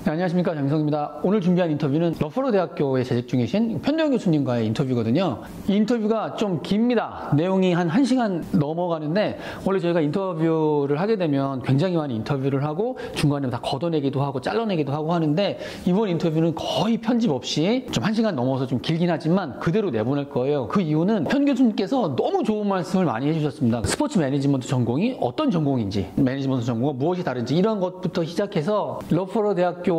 네, 안녕하십니까, 장성입니다. 오늘 준비한 인터뷰는 러퍼로 대학교에 재직 중이신 편도영 교수님과의 인터뷰거든요. 이 인터뷰가 좀 깁니다. 내용이 한 1시간 넘어가는데, 원래 저희가 인터뷰를 하게 되면 굉장히 많이 인터뷰를 하고 중간에 다 걷어내기도 하고 잘라내기도 하고 하는데, 이번 인터뷰는 거의 편집 없이 좀 1시간 넘어서 좀 길긴 하지만 그대로 내보낼 거예요. 그 이유는 편 교수님께서 너무 좋은 말씀을 많이 해주셨습니다. 스포츠 매니지먼트 전공이 어떤 전공인지, 매니지먼트 전공과 무엇이 다른지 이런 것부터 시작해서 러퍼로 대학교의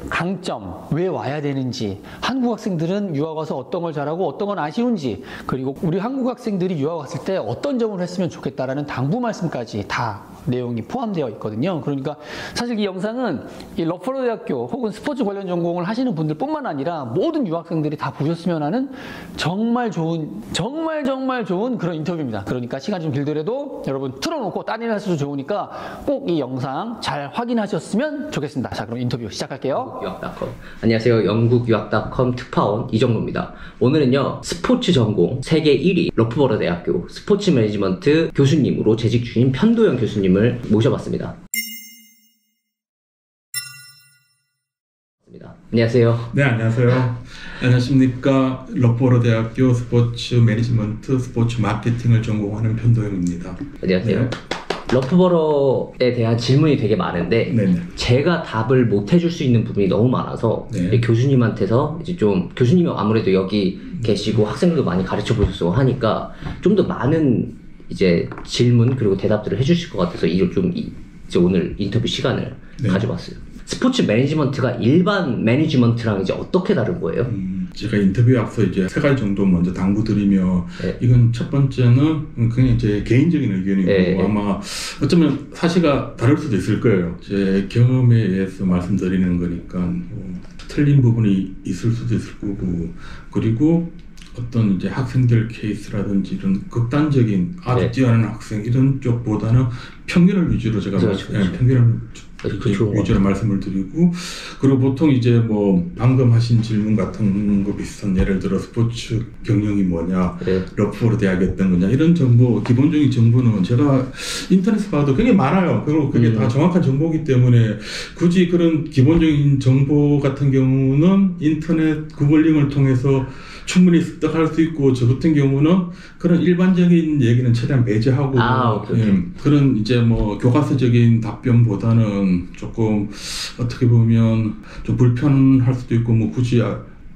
강점, 왜 와야 되는지, 한국 학생들은 유학 와서 어떤 걸 잘하고 어떤 건 아쉬운지, 그리고 우리 한국 학생들이 유학 왔을 때 어떤 점을 했으면 좋겠다라는 당부 말씀까지 다 내용이 포함되어 있거든요. 그러니까 사실 이 영상은 이 러퍼로 대학교 혹은 스포츠 관련 전공을 하시는 분들 뿐만 아니라 모든 유학생들이 다 보셨으면 하는 정말 좋은 그런 인터뷰입니다. 그러니까 시간이 좀 길더라도 여러분 틀어놓고 딴 일 하셔도 좋으니까 꼭 이 영상 잘 확인하셨으면 좋겠습니다. 자, 그럼 인터뷰 시작할게요. 영국유학.com. 안녕하세요. 영국유학.com 특파원 이정로입니다. 오늘은요, 스포츠 전공 세계 1위 러프버러 대학교 스포츠 매니지먼트 교수님으로 재직 중인 편도영 교수님을 모셔봤습니다. 안녕하세요. 네, 안녕하세요. 안녕하십니까. 러프버러 대학교 스포츠 매니지먼트 스포츠 마케팅을 전공하는 편도영입니다. 안녕하세요. 네. 러프버러에 대한 질문이 되게 많은데, 네네. 제가 답을 못 해줄 수 있는 부분이 너무 많아서, 네. 교수님한테서 이제 좀, 교수님이 아무래도 여기 계시고 학생들도 많이 가르쳐 보셨고 하니까 좀 더 많은 이제 질문 그리고 대답들을 해주실 것 같아서 이제 오늘 인터뷰 시간을 네. 가져봤어요. 스포츠 매니지먼트가 일반 매니지먼트랑 이제 어떻게 다른 거예요? 제가 인터뷰에 앞서 이제 3가지 정도 먼저 당부드리며, 네. 이건 첫 번째는 그냥 제 개인적인 의견이고, 네. 아마 어쩌면 사실과 다를 수도 있을 거예요. 제 경험에 의해서 말씀드리는 거니까 틀린 부분이 있을 수도 있을 거고, 그리고 어떤 이제 학생들 케이스라든지 이런 극단적인 아주 네. 뛰어난 학생 이런 쪽보다는 평균을 위주로 제가 그렇죠. 평균을 위주로 말씀을 드리고, 그리고 보통 이제 뭐 방금 하신 질문 같은 거 비슷한, 예를 들어 스포츠 경영이 뭐냐, 네. 러프버러 대학이 어떤 거냐, 이런 정보, 기본적인 정보는 제가 인터넷에 봐도 굉장히 많아요. 그리고 그게 다 정확한 정보이기 때문에 굳이 그런 기본적인 정보 같은 경우는 인터넷 구글링을 통해서 충분히 습득할 수 있고, 저 같은 경우는 그런 일반적인 얘기는 최대한 배제하고, 그런 이제 뭐 교과서적인 답변보다는 조금 어떻게 보면 좀 불편할 수도 있고, 뭐 굳이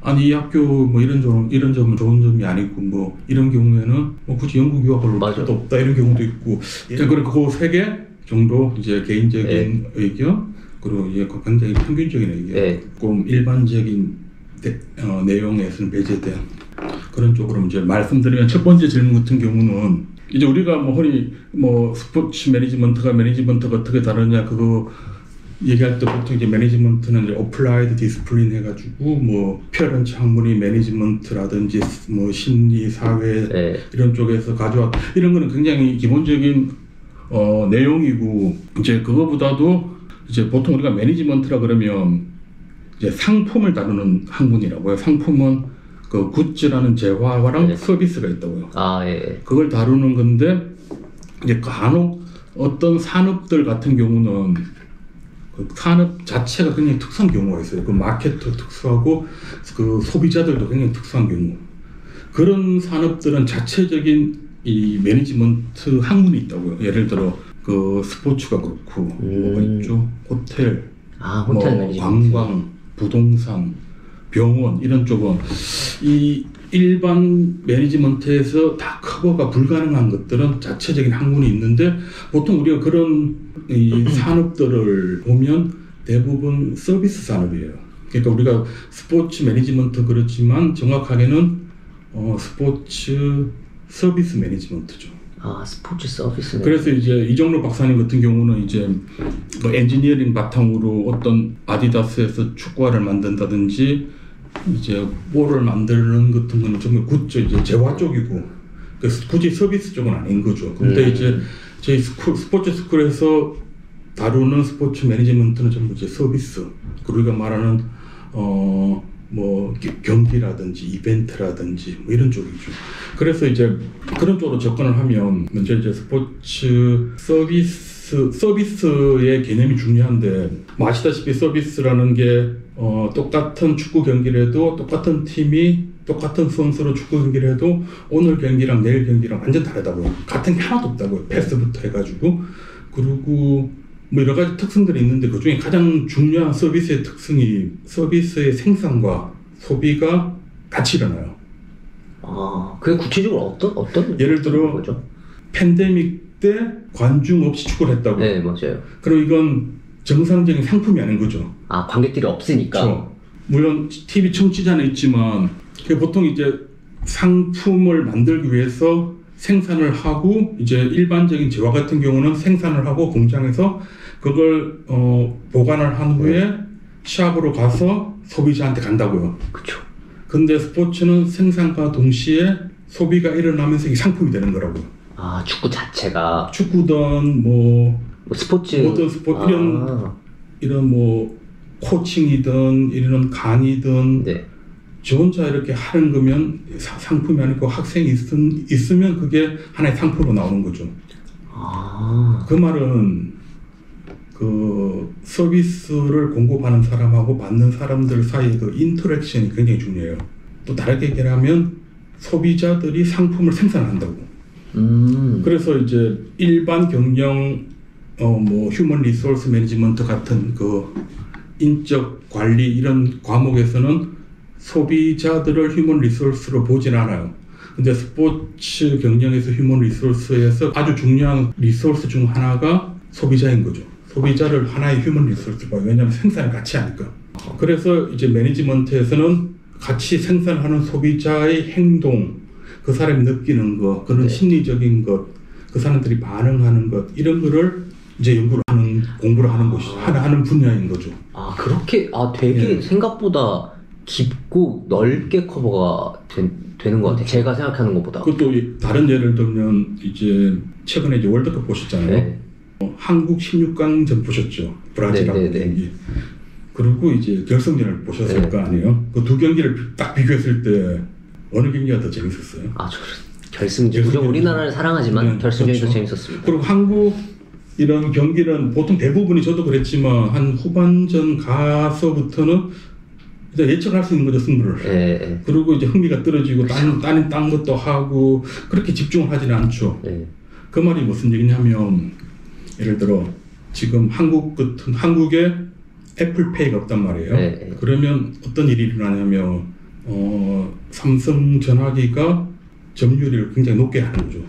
아니 이 학교 뭐 이런 점은 좋은 점이 아니고, 뭐 이런 경우에는 뭐 굳이 영국 유학을 올 필요도 없다 이런 경우도 있고, 그리고 그 3개 정도 이제 개인적인 네. 의견, 그리고 이제 굉장히 평균적인 의견, 네. 조금 일반적인 내용에서는 배제된 그런 쪽으로 이제 말씀드리면, 첫 번째 질문 같은 경우는 이제 우리가 뭐 스포츠 매니지먼트가 어떻게 다르냐 그거 얘기할 때 보통 이제 매니지먼트는 이제 어플라이드 디스플린 해가지고 뭐 피어런스 학문이 매니지먼트라든지 뭐 심리 사회 네. 이런 쪽에서 가져왔, 이런 거는 굉장히 기본적인 내용이고, 이제 그거보다도 이제 보통 우리가 매니지먼트라 그러면 이제 상품을 다루는 학문이라고요. 상품은 그 굿즈라는 재화랑 네. 서비스가 있다고요. 아, 예. 그걸 다루는 건데, 이제 간혹 어떤 산업들 같은 경우는 그 산업 자체가 굉장히 특수한 경우가 있어요. 그 마케터 특수하고 그 소비자들도 굉장히 특수한 경우. 그런 산업들은 자체적인 이 매니지먼트 학문이 있다고요. 예를 들어 그 스포츠가 그렇고, 뭐가 있죠? 호텔, 호텔 뭐 매니지먼트. 관광, 부동산, 병원 이런 쪽은 이 일반 매니지먼트에서 다 커버가 불가능한 것들은 자체적인 학문이 있는데, 보통 우리가 그런 이 산업들을 보면 대부분 서비스 산업이에요. 그러니까 우리가 스포츠 매니지먼트 그렇지만 정확하게는 스포츠 서비스 매니지먼트죠. 아, 스포츠 서비스. 그래서 이제 이정로 박사님 같은 경우는 이제 뭐 엔지니어링 바탕으로 어떤 아디다스에서 축구화를 만든다든지, 이제 볼을 만드는 같은 거는 정말 굿즈, 이제 재화 쪽이고, 굳이 서비스 쪽은 아닌 거죠. 근데 이제 저희 스포츠 스쿨에서 다루는 스포츠 매니지먼트는 전부 이제 서비스, 그리고 우리가 말하는 뭐 경기라든지 이벤트라든지 뭐 이런 쪽이죠. 그래서 이제 그런 쪽으로 접근을 하면 먼저 이제 스포츠 서비스 서비스의 개념이 중요한데, 뭐 아시다시피 서비스라는 게 똑같은 축구 경기를 해도 똑같은 팀이 똑같은 선수로 축구 경기를 해도 오늘 경기랑 내일 경기랑 완전 다르다고요. 같은 게 하나도 없다고요. 패스부터 해가지고. 그리고 뭐 여러 가지 특성들이 있는데 그 중에 가장 중요한 서비스의 특성이 서비스의 생산과 소비가 같이 일어나요. 그게 구체적으로 어떤 예를 들어 거죠? 팬데믹 때 관중 없이 축구를 했다고. 네, 맞아요. 그럼 이건 정상적인 상품이 아닌 거죠. 관객들이 없으니까. 그렇죠. 물론 TV 청취자는 있지만 보통 이제 상품을 만들기 위해서 생산을 하고, 이제 일반적인 저와 같은 경우는 생산을 하고 공장에서 그걸 보관을 한 후에 샵으로 가서 소비자한테 간다고요. 그렇죠. 근데 스포츠는 생산과 동시에 소비가 일어나면서 이 상품이 되는 거라고요. 축구 자체가 축구든 뭐 스포츠 모든 스포츠 이런 뭐 코칭이든 이런 강의든 네. 저 혼자 이렇게 하는 거면 상품이 아니고 학생이 있으면 그게 하나의 상품으로 나오는 거죠. 그 말은 그 서비스를 공급하는 사람하고 받는 사람들 사이의 그 인터랙션이 굉장히 중요해요. 또 다르게 얘기하면 소비자들이 상품을 생산한다고. 그래서 이제 일반 경영 뭐 휴먼 리소스 매니지먼트 같은 그 인적 관리 이런 과목에서는 소비자들을 휴먼 리소스로 보진 않아요. 근데 스포츠 경영에서 휴먼 리소스에서 아주 중요한 리소스 중 하나가 소비자인 거죠. 소비자를 하나의 휴먼 리소스로 봐요. 왜냐하면 생산을 같이 하니까. 그래서 이제 매니지먼트에서는 같이 생산하는 소비자의 행동, 그 사람이 느끼는 것, 그런 심리적인 것, 그 사람들이 반응하는 것, 이런 거를 이제 공부를 하는 것이 하는 분야인 거죠. 그렇게 되게 생각보다 깊고 넓게 커버가 되는 것 같아요. 제가 생각하는 것보다. 그것도 다른 예를 들면 이제 최근에 이제 월드컵 보셨잖아요. 네. 한국 16강전 보셨죠? 브라질하고 경기. 그리고 이제 결승전을 보셨을 거 아니에요? 그 두 경기를 딱 비교했을 때 어느 경기가 더 재밌었어요? 결승전. 물론 우리나라를 사랑하지만 결승전이 더 재밌었습니다. 그리고 한국 이런 경기는 보통 대부분이 저도 그랬지만 한 후반전 가서부터는 일단 예측할 수 있는 거죠, 승부를. 그리고 이제 흥미가 떨어지고 딴 것도 하고 그렇게 집중을 하지는 않죠. 그 말이 무슨 얘기냐면, 예를 들어 지금 한국에 애플페이가 없단 말이에요. 그러면 어떤 일이 일어나냐면 삼성 전화기가 점유율을 굉장히 높게 하는 거죠.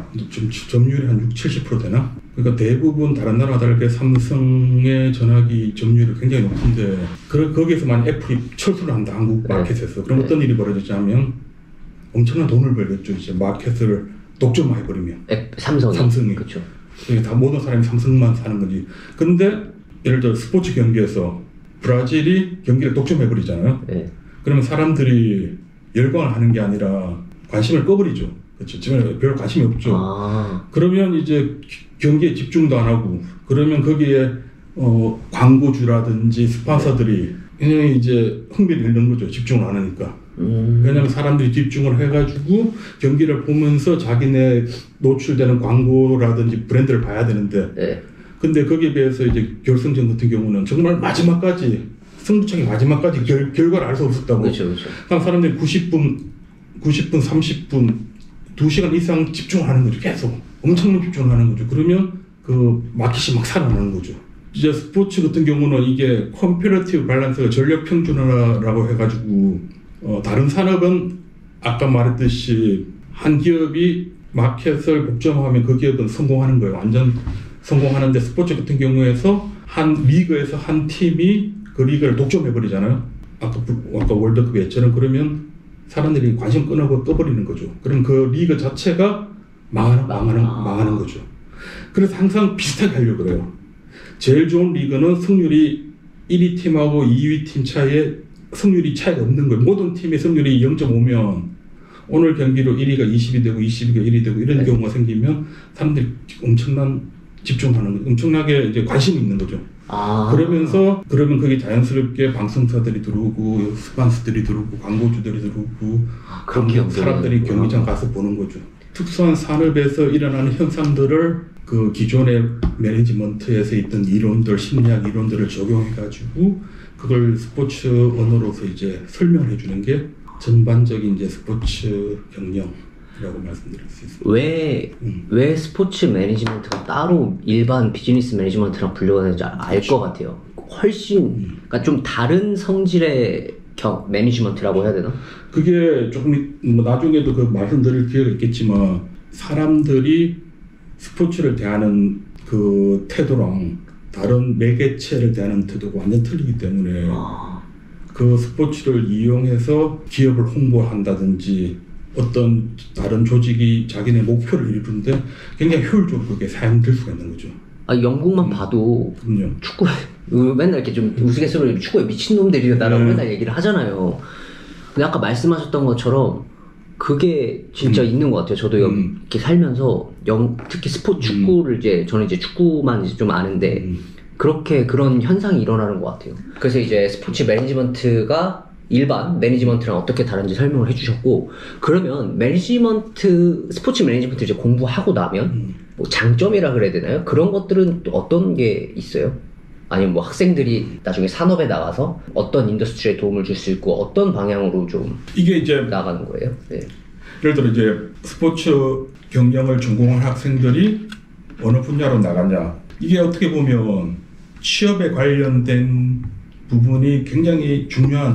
점유율이 한 60-70% 되나? 그러니까 대부분 다른 나라와 다르게 삼성의 전화기 점유율이 굉장히 높은데 거기에서 만약 애플이 철수를 한다, 한국 마켓에서. 그럼 어떤 일이 벌어지냐면 엄청난 돈을 벌겠죠. 이제 마켓을 독점해버리면. 삼성이. 그렇죠. 다 모든 사람이 삼성만 사는 거지. 근데 예를 들어 스포츠 경기에서 브라질이 경기를 독점해버리잖아요. 그러면 사람들이 열광을 하는 게 아니라 관심을 꺼버리죠. 그렇죠. 지금 별 관심이 없죠. 그러면 이제 경기에 집중도 안 하고, 그러면 거기에 광고주라든지 스폰서들이 그냥 이제 흥미를 잃는 거죠. 집중을 안 하니까. 왜냐하면 사람들이 집중을 해가지고 경기를 보면서 자기네 노출되는 광고라든지 브랜드를 봐야 되는데, 근데 거기에 비해서 이제 결승전 같은 경우는 정말 마지막까지, 승부차기 마지막까지 결과를 알 수 없었다고. 그렇죠. 그럼 사람들이 90분, 30분, 2시간 이상 집중을 하는 거죠. 계속 엄청난 집중을 하는 거죠. 그러면 그 마켓이 막 살아나는 거죠. 이제 스포츠 같은 경우는 이게 컴패러티브 밸런스가 전력 평준화라고 해가지고 다른 산업은 아까 말했듯이 한 기업이 마켓을 독점하면 그 기업은 성공하는 거예요. 완전 성공하는데, 스포츠 같은 경우에서 한 리그에서 한 팀이 그 리그를 독점해버리잖아요. 아까 월드컵 예처럼. 그러면 사람들이 관심 꺼버리는 거죠. 그럼 그 리그 자체가 망하는 거죠. 그래서 항상 비슷하게 하려고 그래요. 제일 좋은 리그는 승률이 1위 팀하고 2위 팀 차이에 승률이 차이가 없는 거예요. 모든 팀의 승률이 0.5면 오늘 경기로 1위가 20이 되고 22가 1위 되고 이런 경우가 생기면 사람들이 엄청난 집중하는 거죠. 엄청나게 이제 관심이 있는 거죠. 그러면 거기 자연스럽게 방송사들이 들어오고, 스폰서들이 들어오고, 광고주들이 들어오고, 사람들이 경기장 가서 보는 거죠. 특수한 산업에서 일어나는 현상들을 그 기존의 매니지먼트에서 있던 이론들, 심리학 이론들을 적용해가지고 그걸 스포츠 언어로서 이제 설명해 주는 게 전반적인 이제 스포츠 경영이라고 말씀드릴 수 있습니다. 왜 스포츠 매니지먼트가 따로 일반 비즈니스 매니지먼트랑 분류가 되는지 알 것 같아요. 훨씬 그러니까 좀 다른 성질의 매니지먼트라고 해야 되나? 그게 조금 뭐 나중에도 그 말씀드릴 기회가 있겠지만 사람들이 스포츠를 대하는 그 태도랑 다른 매개체를 대하는 태도가 완전 틀리기 때문에 그 스포츠를 이용해서 기업을 홍보한다든지 어떤 다른 조직이 자기네 목표를 이루는데 굉장히 효율적으로 그게 사용될 수가 있는 거죠. 영국만 봐도 그럼요. 축구에 맨날 이렇게 좀 우스갯소리로 축구에 미친놈들이다라고 맨날 얘기를 하잖아요. 근데 아까 말씀하셨던 것처럼 그게 진짜 있는 것 같아요. 저도 이렇게 살면서 특히 스포츠 축구를 이제 저는 이제 축구만 이제 좀 아는데 그렇게 그런 현상이 일어나는 것 같아요. 그래서 이제 스포츠 매니지먼트가 일반 매니지먼트랑 어떻게 다른지 설명을 해주셨고, 그러면 스포츠 매니지먼트 이제 공부하고 나면 뭐 장점이라 그래야 되나요? 그런 것들은 또 어떤 게 있어요? 아니면 뭐 학생들이 나중에 산업에 나가서 어떤 인더스트리에 도움을 줄 수 있고 어떤 방향으로 좀 이게 이제 나가는 거예요? 네. 예를 들어 이제 스포츠 경영을 전공한 학생들이 어느 분야로 나가냐, 이게 어떻게 보면 취업에 관련된 부분이 굉장히 중요한,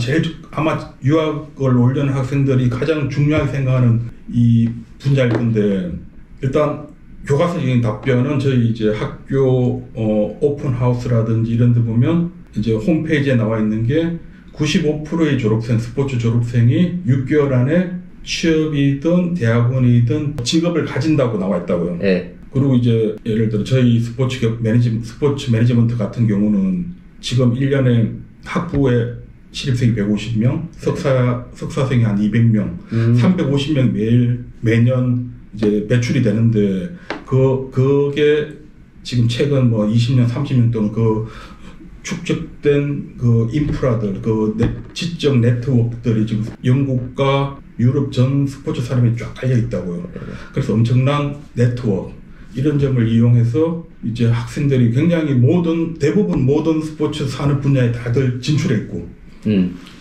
아마 유학을 오려는 학생들이 가장 중요하게 생각하는 이 분야일 건데, 일단 교과서적인 답변은 저희 이제 학교 오픈하우스라든지 이런 데 보면 이제 홈페이지에 나와 있는 게 95%의 졸업생, 스포츠 졸업생이 6개월 안에 취업이든 대학원이든 직업을 가진다고 나와 있다고요. 네. 그리고 이제 예를 들어 저희 스포츠 매니지먼트 같은 경우는 지금 1년에 학부에 신입생이 150명, 석사생이 한 200명, 350명 매년 이제 배출이 되는데, 그게 지금 최근 뭐 20년, 30년 동안 그 축적된 그 인프라들, 그 지적 네트워크들이 지금 영국과 유럽 전 스포츠 산업에 쫙 깔려 있다고요. 그래서 엄청난 네트워크, 이런 점을 이용해서 이제 학생들이 굉장히 대부분 모든 스포츠 산업 분야에 다들 진출했고,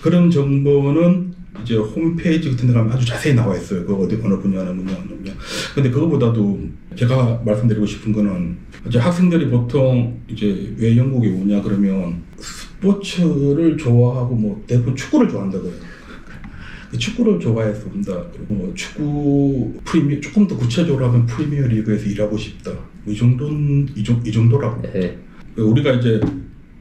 그런 정보는 이제 홈페이지 같은 데 가면 아주 자세히 나와 있어요. 그 어느 분야는 어느 분야. 근데 그거보다도 제가 말씀드리고 싶은 거는, 이제 학생들이 보통 이제 왜 영국에 오냐 그러면 스포츠를 좋아하고 뭐 대부분 축구를 좋아한다고요. 축구를 좋아해서 온다. 그리고 축구 조금 더 구체적으로 하면 프리미어 리그에서 일하고 싶다. 이 정도라고. 네. 우리가 이제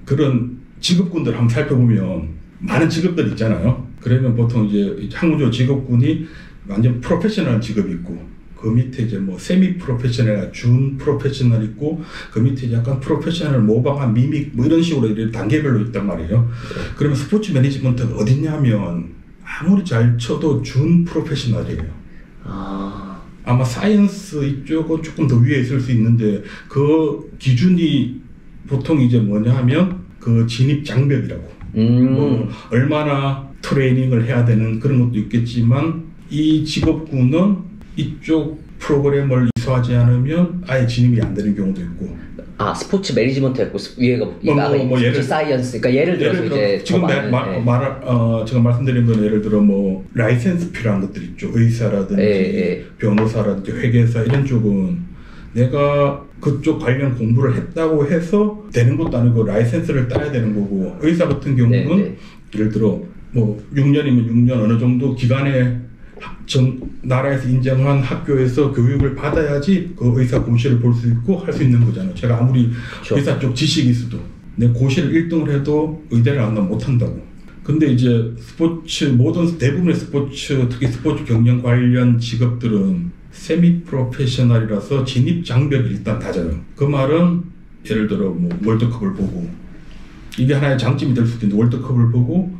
그런 직업군들 한번 살펴보면 많은 직업들 있잖아요. 그러면 보통 이제 항우조 직업군이 완전 프로페셔널 직업이 있고, 그 밑에 이제 뭐 세미 프로페셔널, 준 프로페셔널 있고, 그 밑에 약간 프로페셔널, 모방한 미믹 뭐 이런 식으로 이런 단계별로 있단 말이에요. 그러면 스포츠 매니지먼트가 어딨냐면 아무리 잘 쳐도 준 프로페셔널이에요. 아마 사이언스 이쪽은 조금 더 위에 있을 수 있는데, 그 기준이 보통 이제 뭐냐 하면 그 진입 장벽이라고. 뭐 얼마나 트레이닝을 해야 되는 그런 것도 있겠지만, 이 직업군은 이쪽 프로그램을 이수하지 않으면 아예 진입이 안 되는 경우도 있고. 스포츠 매니지먼트 했고 위에가 스포츠 사이언스. 그러니까 예를 들어서 이제 지금 제가 말씀드린 건 예를 들어 뭐 라이센스 필요한 것들 있죠. 의사라든지 변호사라든지 회계사 이런 쪽은 내가 그쪽 관련 공부를 했다고 해서 되는 것도 아니고 라이센스를 따야 되는 거고, 의사 같은 경우는 예를 들어 뭐 6년이면 6년 어느 정도 기간에 나라에서 인정한 학교에서 교육을 받아야지 그 의사 고시를 볼 수 있고 할 수 있는 거잖아요. 제가 아무리 의사 쪽 지식이 있어도 내 고시를 1등을 해도 의대를 안 가면 못 한다고. 근데 이제 대부분의 스포츠, 특히 스포츠 경영 관련 직업들은 세미 프로페셔널이라서 진입 장벽이 일단 낮아요. 그 말은 예를 들어 뭐 월드컵을 보고, 이게 하나의 장점이 될 수도 있는데, 월드컵을 보고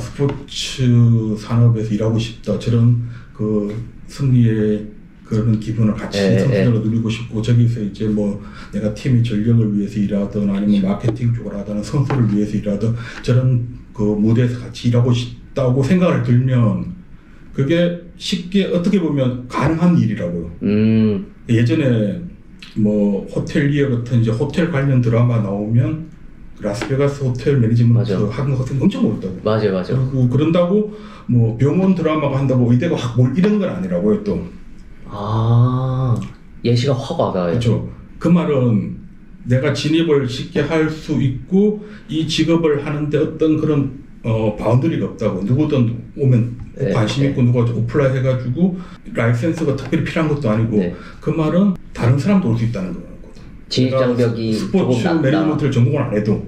스포츠 산업에서 일하고 싶다, 저런 그 승리의 그런 기분을 같이 선수들로 누리고 싶고, 저기서 이제 뭐 내가 팀의 전력을 위해서 일하든 아니면 마케팅 쪽을 하든 선수를 위해서 일하든 저런 그 무대에서 같이 일하고 싶다고 생각을 들면 그게 쉽게 어떻게 보면 가능한 일이라고요. 예전에 뭐 호텔리어 같은 이제 호텔 관련 드라마 나오면 라스베가스 호텔 매니지먼트 하는 것 같은 거 엄청 어렵다고. 맞아요. 그리고 그런다고 뭐 병원 드라마가 한다고 의대가 확 뭘 이런 건 아니라고요 또. 예시가 확 와닿아요. 그렇죠. 그 말은 내가 진입을 쉽게 할 수 있고 이 직업을 하는데 어떤 그런 바운더리가 없다고. 누구든 오면 관심 있고 누가 어플라이 해가지고 라이센스가 특별히 필요한 것도 아니고 그 말은 다른 사람도 올 수 있다는 거거든. 진입 장벽이 스포츠 조금 낮다. 매니지먼트를 전공을 안 해도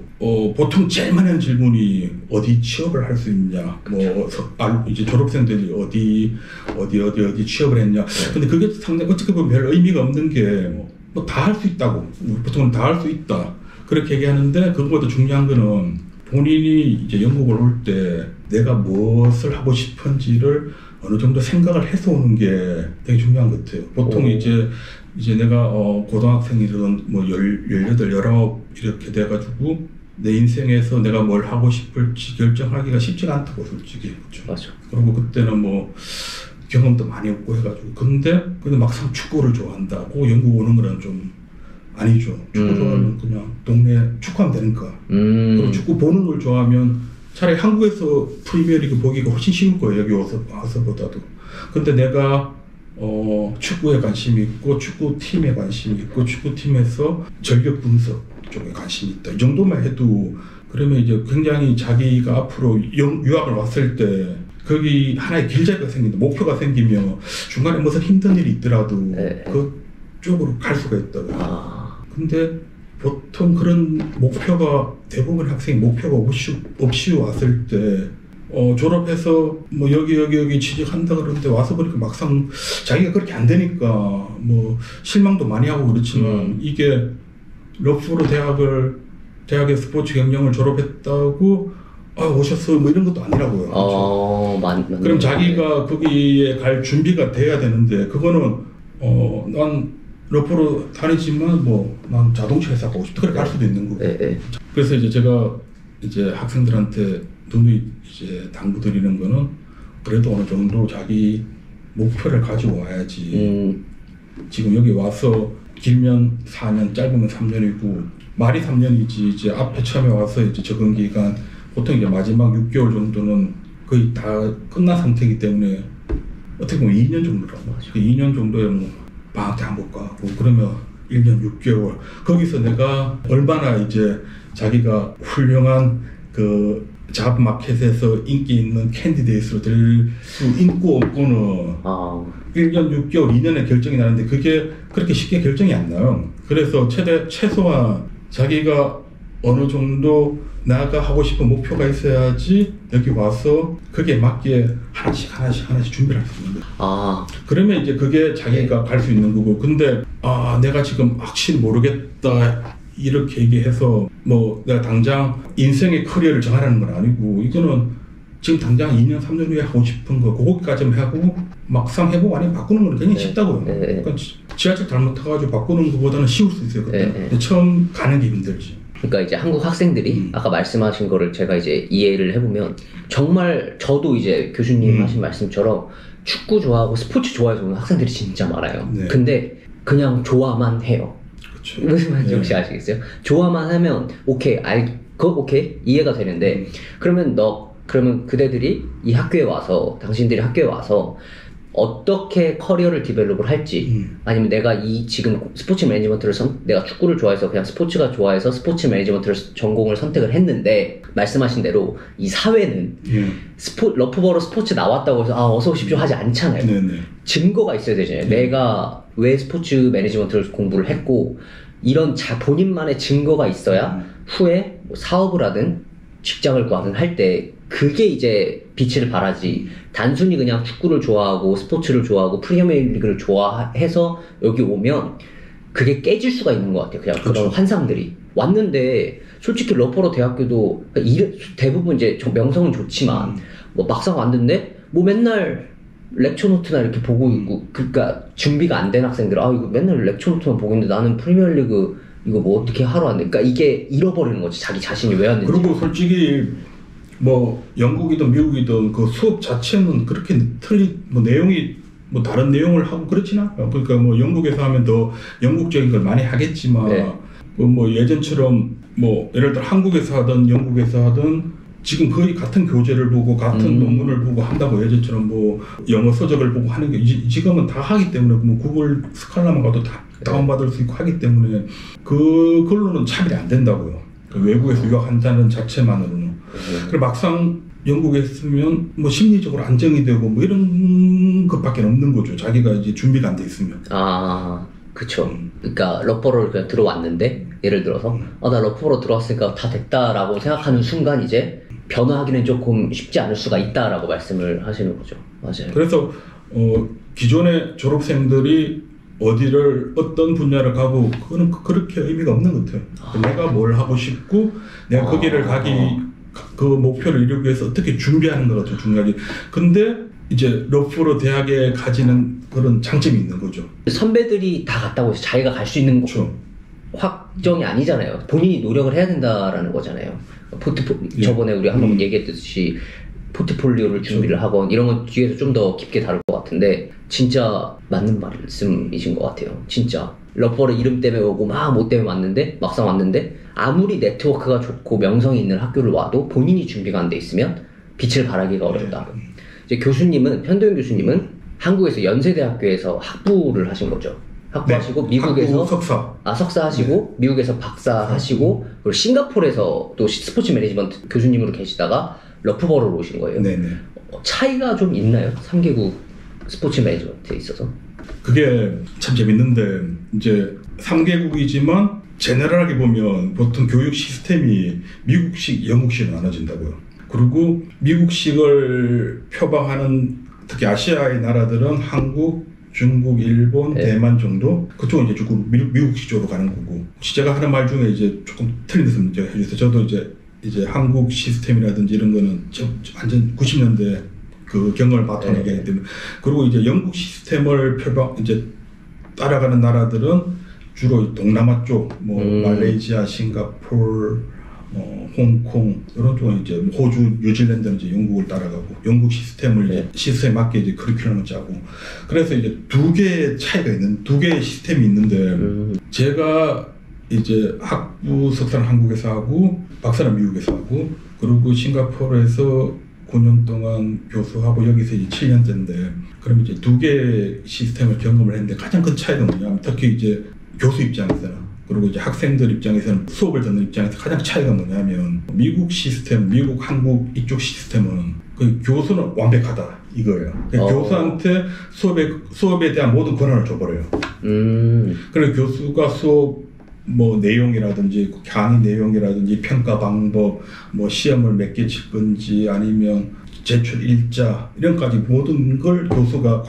보통 제일 많은 질문이 어디 취업을 할 수 있냐, 뭐 이제 졸업생들이 어디 취업을 했냐. 근데 그게 상당히 어떻게 보면 별 의미가 없는 게 뭐 다 할 수 있다고. 보통은 다 할 수 있다 그렇게 얘기하는데 그것보다 중요한 거는 본인이 이제 영국을 올 때 내가 무엇을 하고 싶은지를 어느 정도 생각을 해서 오는 게 되게 중요한 것 같아요. 보통 이제 내가 고등학생이든 뭐 18, 19 이렇게 돼가지고 내 인생에서 내가 뭘 하고 싶을지 결정하기가 쉽지가 않다고 솔직히. 그렇죠? 맞아. 그리고 그때는 뭐 경험도 많이 없고 해가지고 근데 막상 축구를 좋아한다고 영국 오는 거는 좀 아니죠. 축구 좋아하면 그냥 동네 축구하면 되니까. 그리고 축구 보는 걸 좋아하면 차라리 한국에서 프리미어리그 보기가 훨씬 쉬울 거예요. 여기 와서보다도. 근데 내가 축구에 관심이 있고 축구팀에 관심이 있고 축구팀에서 전력 분석 쪽에 관심이 있다. 이 정도만 해도 그러면 이제 굉장히 자기가 앞으로 유학을 왔을 때 거기 하나의 길잡이가 생긴다. 목표가 생기면 중간에 무슨 힘든 일이 있더라도 그쪽으로 갈 수가 있다고. 근데 보통 그런 목표가 대부분의 학생이 목표가 없이 왔을 때 졸업해서 뭐 여기 취직한다 그러는데 와서 보니까 막상 자기가 그렇게 안 되니까 뭐 실망도 많이 하고 그렇지만 이게 러프로 대학의 스포츠 경영을 졸업했다고 오셨어 뭐 이런 것도 아니라고요. 그럼 자기가 거기에 갈 준비가 돼야 되는데 그거는 난 러프로 다니지만 뭐 난 자동차 회사 가고 싶다 그렇게 갈 수도 있는 거고. 그래서 이제 제가 이제 학생들한테 누누이 이제 당부드리는 거는 그래도 어느 정도 자기 목표를 가지고 와야지. 지금 여기 와서 길면 4년, 짧으면 3년이고 말이 3년이지 이제 앞에 처음에 와서 이제 적응 기간 보통 이제 마지막 6개월 정도는 거의 다 끝난 상태이기 때문에 어떻게 보면 2년 정도라고. 2년 정도에 뭐 방학 때 한국 가고 그러면 1년 6개월 거기서 내가 얼마나 이제 자기가 훌륭한 그 잡마켓에서 인기 있는 캔디데이트로 될 수 있고 없고는 1년 6개월 2년에 결정이 나는데 그게 그렇게 쉽게 결정이 안 나요. 그래서 최소한 자기가 어느 정도 나가 하고 싶은 목표가 있어야지 여기 와서 거기에 맞게 하나씩 준비를 할 수 있는 거예요. 그러면 이제 그게 자기가 갈 수 있는 거고. 근데 내가 지금 확실히 모르겠다 이렇게 얘기해서 뭐 내가 당장 인생의 커리어를 정하라는 건 아니고 이거는 지금 당장 2년 3년 후에 하고 싶은 거 그거까지만 하고 막상 해보고 아니면 바꾸는 건 굉장히 쉽다고요. 그러니까 지하철 잘못 타가지고 바꾸는 것보다는 쉬울 수 있어요. 근데 처음 가는 게 힘들지. 그러니까 이제 한국 학생들이 아까 말씀하신 거를 제가 이제 이해를 해보면 정말 저도 이제 교수님 하신 말씀처럼 축구 좋아하고 스포츠 좋아해서 오는 학생들이 진짜 많아요. 근데 그냥 좋아만 해요. 그렇죠. 무슨 말인지 혹시 아시겠어요? 좋아만 하면 오케이 이해가 되는데 그러면 그대들이 이 학교에 와서 당신들이 학교에 와서 어떻게 커리어를 디벨롭을 할지 아니면 내가 지금 스포츠 매니지먼트를 내가 축구를 좋아해서 그냥 스포츠가 좋아해서 스포츠 매니지먼트를 전공을 선택을 했는데 말씀하신 대로 이 사회는 러프버러 스포츠 나왔다고 해서 어서 오십시오 하지 않잖아요. 증거가 있어야 되잖아요. 내가 왜 스포츠 매니지먼트를 공부를 했고 이런 본인만의 증거가 있어야 후에 뭐 사업을 하든 직장을 구하든 할 때 그게 이제 빛을 발하지. 단순히 그냥 축구를 좋아하고 스포츠를 좋아하고 프리미어리그를 좋아해서 여기 오면 그게 깨질 수가 있는 것 같아요. 그냥 그런 환상들이 왔는데 솔직히 러퍼러 대학교도 대부분 이제 명성은 좋지만 뭐 막상 왔는데 뭐 맨날 렉처 노트나 이렇게 보고 있고 그러니까 준비가 안 된 학생들 이거 맨날 렉처 노트만 보고 있는데 나는 프리미어리그 이거 뭐 어떻게 하러 왔는데 그러니까 이게 잃어버리는 거지 자기 자신이 왜 왔는지. 그리고 솔직히 뭐 영국이든 미국이든 그 수업 자체는 그렇게 뭐 내용이 뭐 다른 내용을 하고 그렇진 않아요. 그러니까 뭐 영국에서 하면 더 영국적인 걸 많이 하겠지만 네. 뭐 예전처럼 뭐 예를 들어 한국에서 하든 영국에서 하든 지금 거의 같은 교재를 보고 같은 논문을 보고 한다고 예전처럼 뭐 영어 서적을 보고 하는 게 지금은 다 하기 때문에 뭐 구글 스칼라만 가도 다 다운받을 수 있고 하기 때문에 그걸로는 차별이 안 된다고요. 그 외국에서 유학한다는 자체만으로는. 그리고 막상 영국에 있으면 뭐 심리적으로 안정이 되고 뭐 이런 것밖에 없는 거죠. 자기가 이제 준비가 안 돼 있으면. 아, 그쵸. 그러니까 러퍼로를 그냥 들어왔는데 예를 들어서 나 러퍼로 들어왔으니까 다 됐다라고 생각하는 순간 이제 변화하기는 조금 쉽지 않을 수가 있다라고 말씀을 하시는 거죠. 맞아요. 그래서 기존의 졸업생들이 어디를 어떤 분야를 가고 그거는 그렇게 의미가 없는 것 같아요. 내가 뭘 하고 싶고 내가 거기를 가기 그 목표를 이루기 위해서 어떻게 준비하는 것 같아요. 중요하게. 근데 이제 러프로 대학에 가지는 그런 장점이 있는 거죠. 선배들이 다 갔다고 해서 자기가 갈 수 있는 그렇죠. 확정이 아니잖아요. 본인이 노력을 해야 된다라는 거잖아요. 저번에 우리 한번 얘기했듯이 포트폴리오를 준비를 하건 이런 건 뒤에서 좀 더 깊게 다룰 것 같은데 진짜 맞는 말씀이신 것 같아요. 진짜 러퍼를 이름 때문에 오고 막 뭐 때문에 왔는데 막상 왔는데 아무리 네트워크가 좋고 명성이 있는 학교를 와도 본인이 준비가 안 돼 있으면 빛을 발하기가 어렵다. 이제 교수님은 편도영 교수님은 한국에서 연세대학교에서 학부를 하신 거죠. 학부하시고 미국에서 학부 석사. 석사 하시고 미국에서 박사 하시고 그리고 싱가포르에서 또 스포츠 매니지먼트 교수님으로 계시다가 러프버로로 오신 거예요. 네네. 차이가 좀 있나요? 3개국 스포츠 매니지먼트에 있어서? 그게 참 재밌는데 이제 3개국이지만 제너럴하게 보면 보통 교육 시스템이 미국식, 영국식으로 나눠진다고요. 그리고 미국식을 표방하는 특히 아시아의 나라들은 한국, 중국, 일본, 대만 정도 그쪽은 이제 조금 미국식 쪽으로 가는 거고 제가 하는 말 중에 이제 조금 틀린 데서 제가 해주세요. 저도 이제 한국 시스템이라든지 이런 거는 완전 90년대 그 경험을 바탕 얘기하기 때문에 그리고 이제 영국 시스템을 이제 따라가는 나라들은 주로 동남아 쪽, 뭐 말레이시아, 싱가포르, 홍콩 이런 쪽은 이제 호주, 뉴질랜드는 이제 영국을 따라가고 영국 시스템을 이제 시스템에 맞게 이제 커리큘럼을 짜고 그래서 이제 두 개의 시스템이 있는데 제가 이제 학부 석사는 한국에서 하고 박사는 미국에서 하고 그리고 싱가포르에서 9년 동안 교수하고 여기서 이제 7년째인데 그럼 이제 두 개의 시스템을 경험을 했는데 가장 큰 차이가 뭐냐면 특히 이제 교수 입장에서는 그리고 이제 학생들 입장에서는 수업을 듣는 입장에서 가장 차이가 뭐냐면 미국 시스템, 미국, 한국 이쪽 시스템은 그 교수는 완벽하다 이거예요. 교수한테 수업에 대한 모든 권한을 줘버려요. 그래서 교수가 수업 뭐 내용이라든지 강의 내용이라든지 평가 방법, 뭐 시험을 몇 개 칠 건지 아니면 제출 일자 이런까지 모든 걸 교수가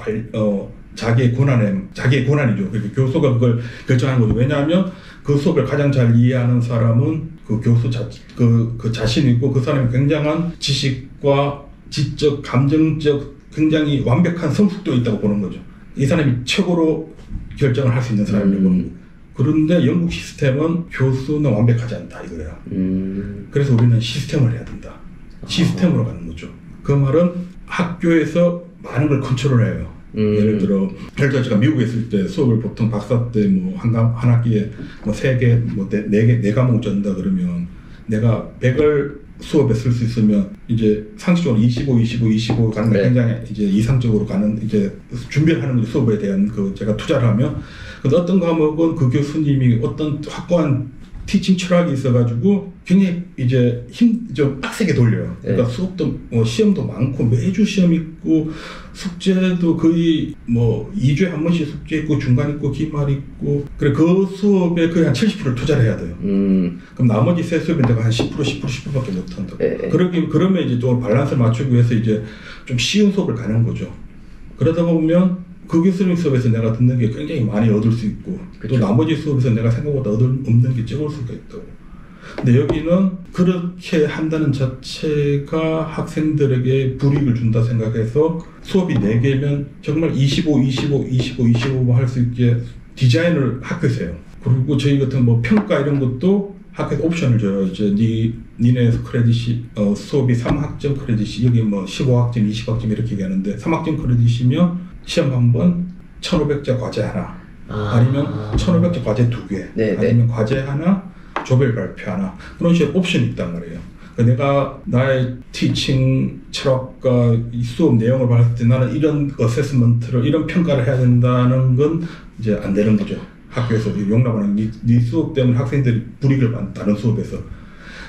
자기의 권한이죠. 그러니까 교수가 그걸 결정하는 거죠. 왜냐하면 그 수업을 가장 잘 이해하는 사람은 그 교수 그 자신이 있고 그 사람이 굉장한 지식과 지적, 감정적 굉장히 완벽한 성숙도 있다고 보는 거죠. 이 사람이 최고로 결정을 할 수 있는 사람이라고 보는 거죠. 그런데 영국 시스템은 교수는 완벽하지 않다 이거예요. 그래서 우리는 시스템을 해야 된다. 시스템으로 가는 거죠. 그 말은 학교에서 많은 걸 컨트롤해요. 예를 들어 제가 미국에 있을 때 수업을 보통 박사 때 뭐 한 학기에 뭐 3개, 뭐 4 과목 전다 그러면 내가 100을 수업에 쓸 수 있으면 이제 상식적으로 25 가는 게 굉장히 이제 이상적으로 가는 이제 준비를 하는 거죠. 수업에 대한 그 제가 투자를 하면 근데 어떤 과목은 그 교수님이 어떤 확고한 티칭 철학이 있어가지고 굉장히 이제 좀 빡세게 돌려요. 그러니까 수업도 시험도 많고 매주 시험 있고 숙제도 거의 뭐 2주에 한 번씩 숙제 있고 중간 있고 기말 있고 그래 그 수업에 거의 한 70%를 투자를 해야 돼요. 그럼 나머지 세 수업에 내가 한 10%밖에 못 한다고. 그러면 이제 또 밸런스를 맞추기 위해서 이제 좀 쉬운 수업을 가는 거죠. 그러다 보면 그 교수님 수업에서 내가 듣는 게 굉장히 많이 얻을 수 있고 또 나머지 수업에서 내가 생각보다 없는 게 적을 수가 있다고. 근데 여기는 그렇게 한다는 자체가 학생들에게 불이익을 준다 생각해서 수업이 4개면 정말 25 할 수 있게 디자인을 학교에서 해요. 그리고 저희 같은 뭐 평가 이런 것도 학교에서 옵션을 줘요. 이제 니네 크레딧이 수업이 3학점 크레딧이 여기 뭐 15학점, 20학점 이렇게 얘기하는데 3학점 크레딧이면 시험 한 번 1,500자 과제 하나, 아니면 1,500자 과제 2개, 네, 아니면 과제 하나, 조별 발표 하나 그런 식의 옵션이 있단 말이에요. 내가 나의 티칭 철학과 이 수업 내용을 봤을 때 나는 이런 어세스먼트를 이런 평가를 해야 된다는 건 이제 안 되는 거죠. 학교에서 용납하는 네 수업 때문에 학생들이 불이익을 받는 다른 수업에서.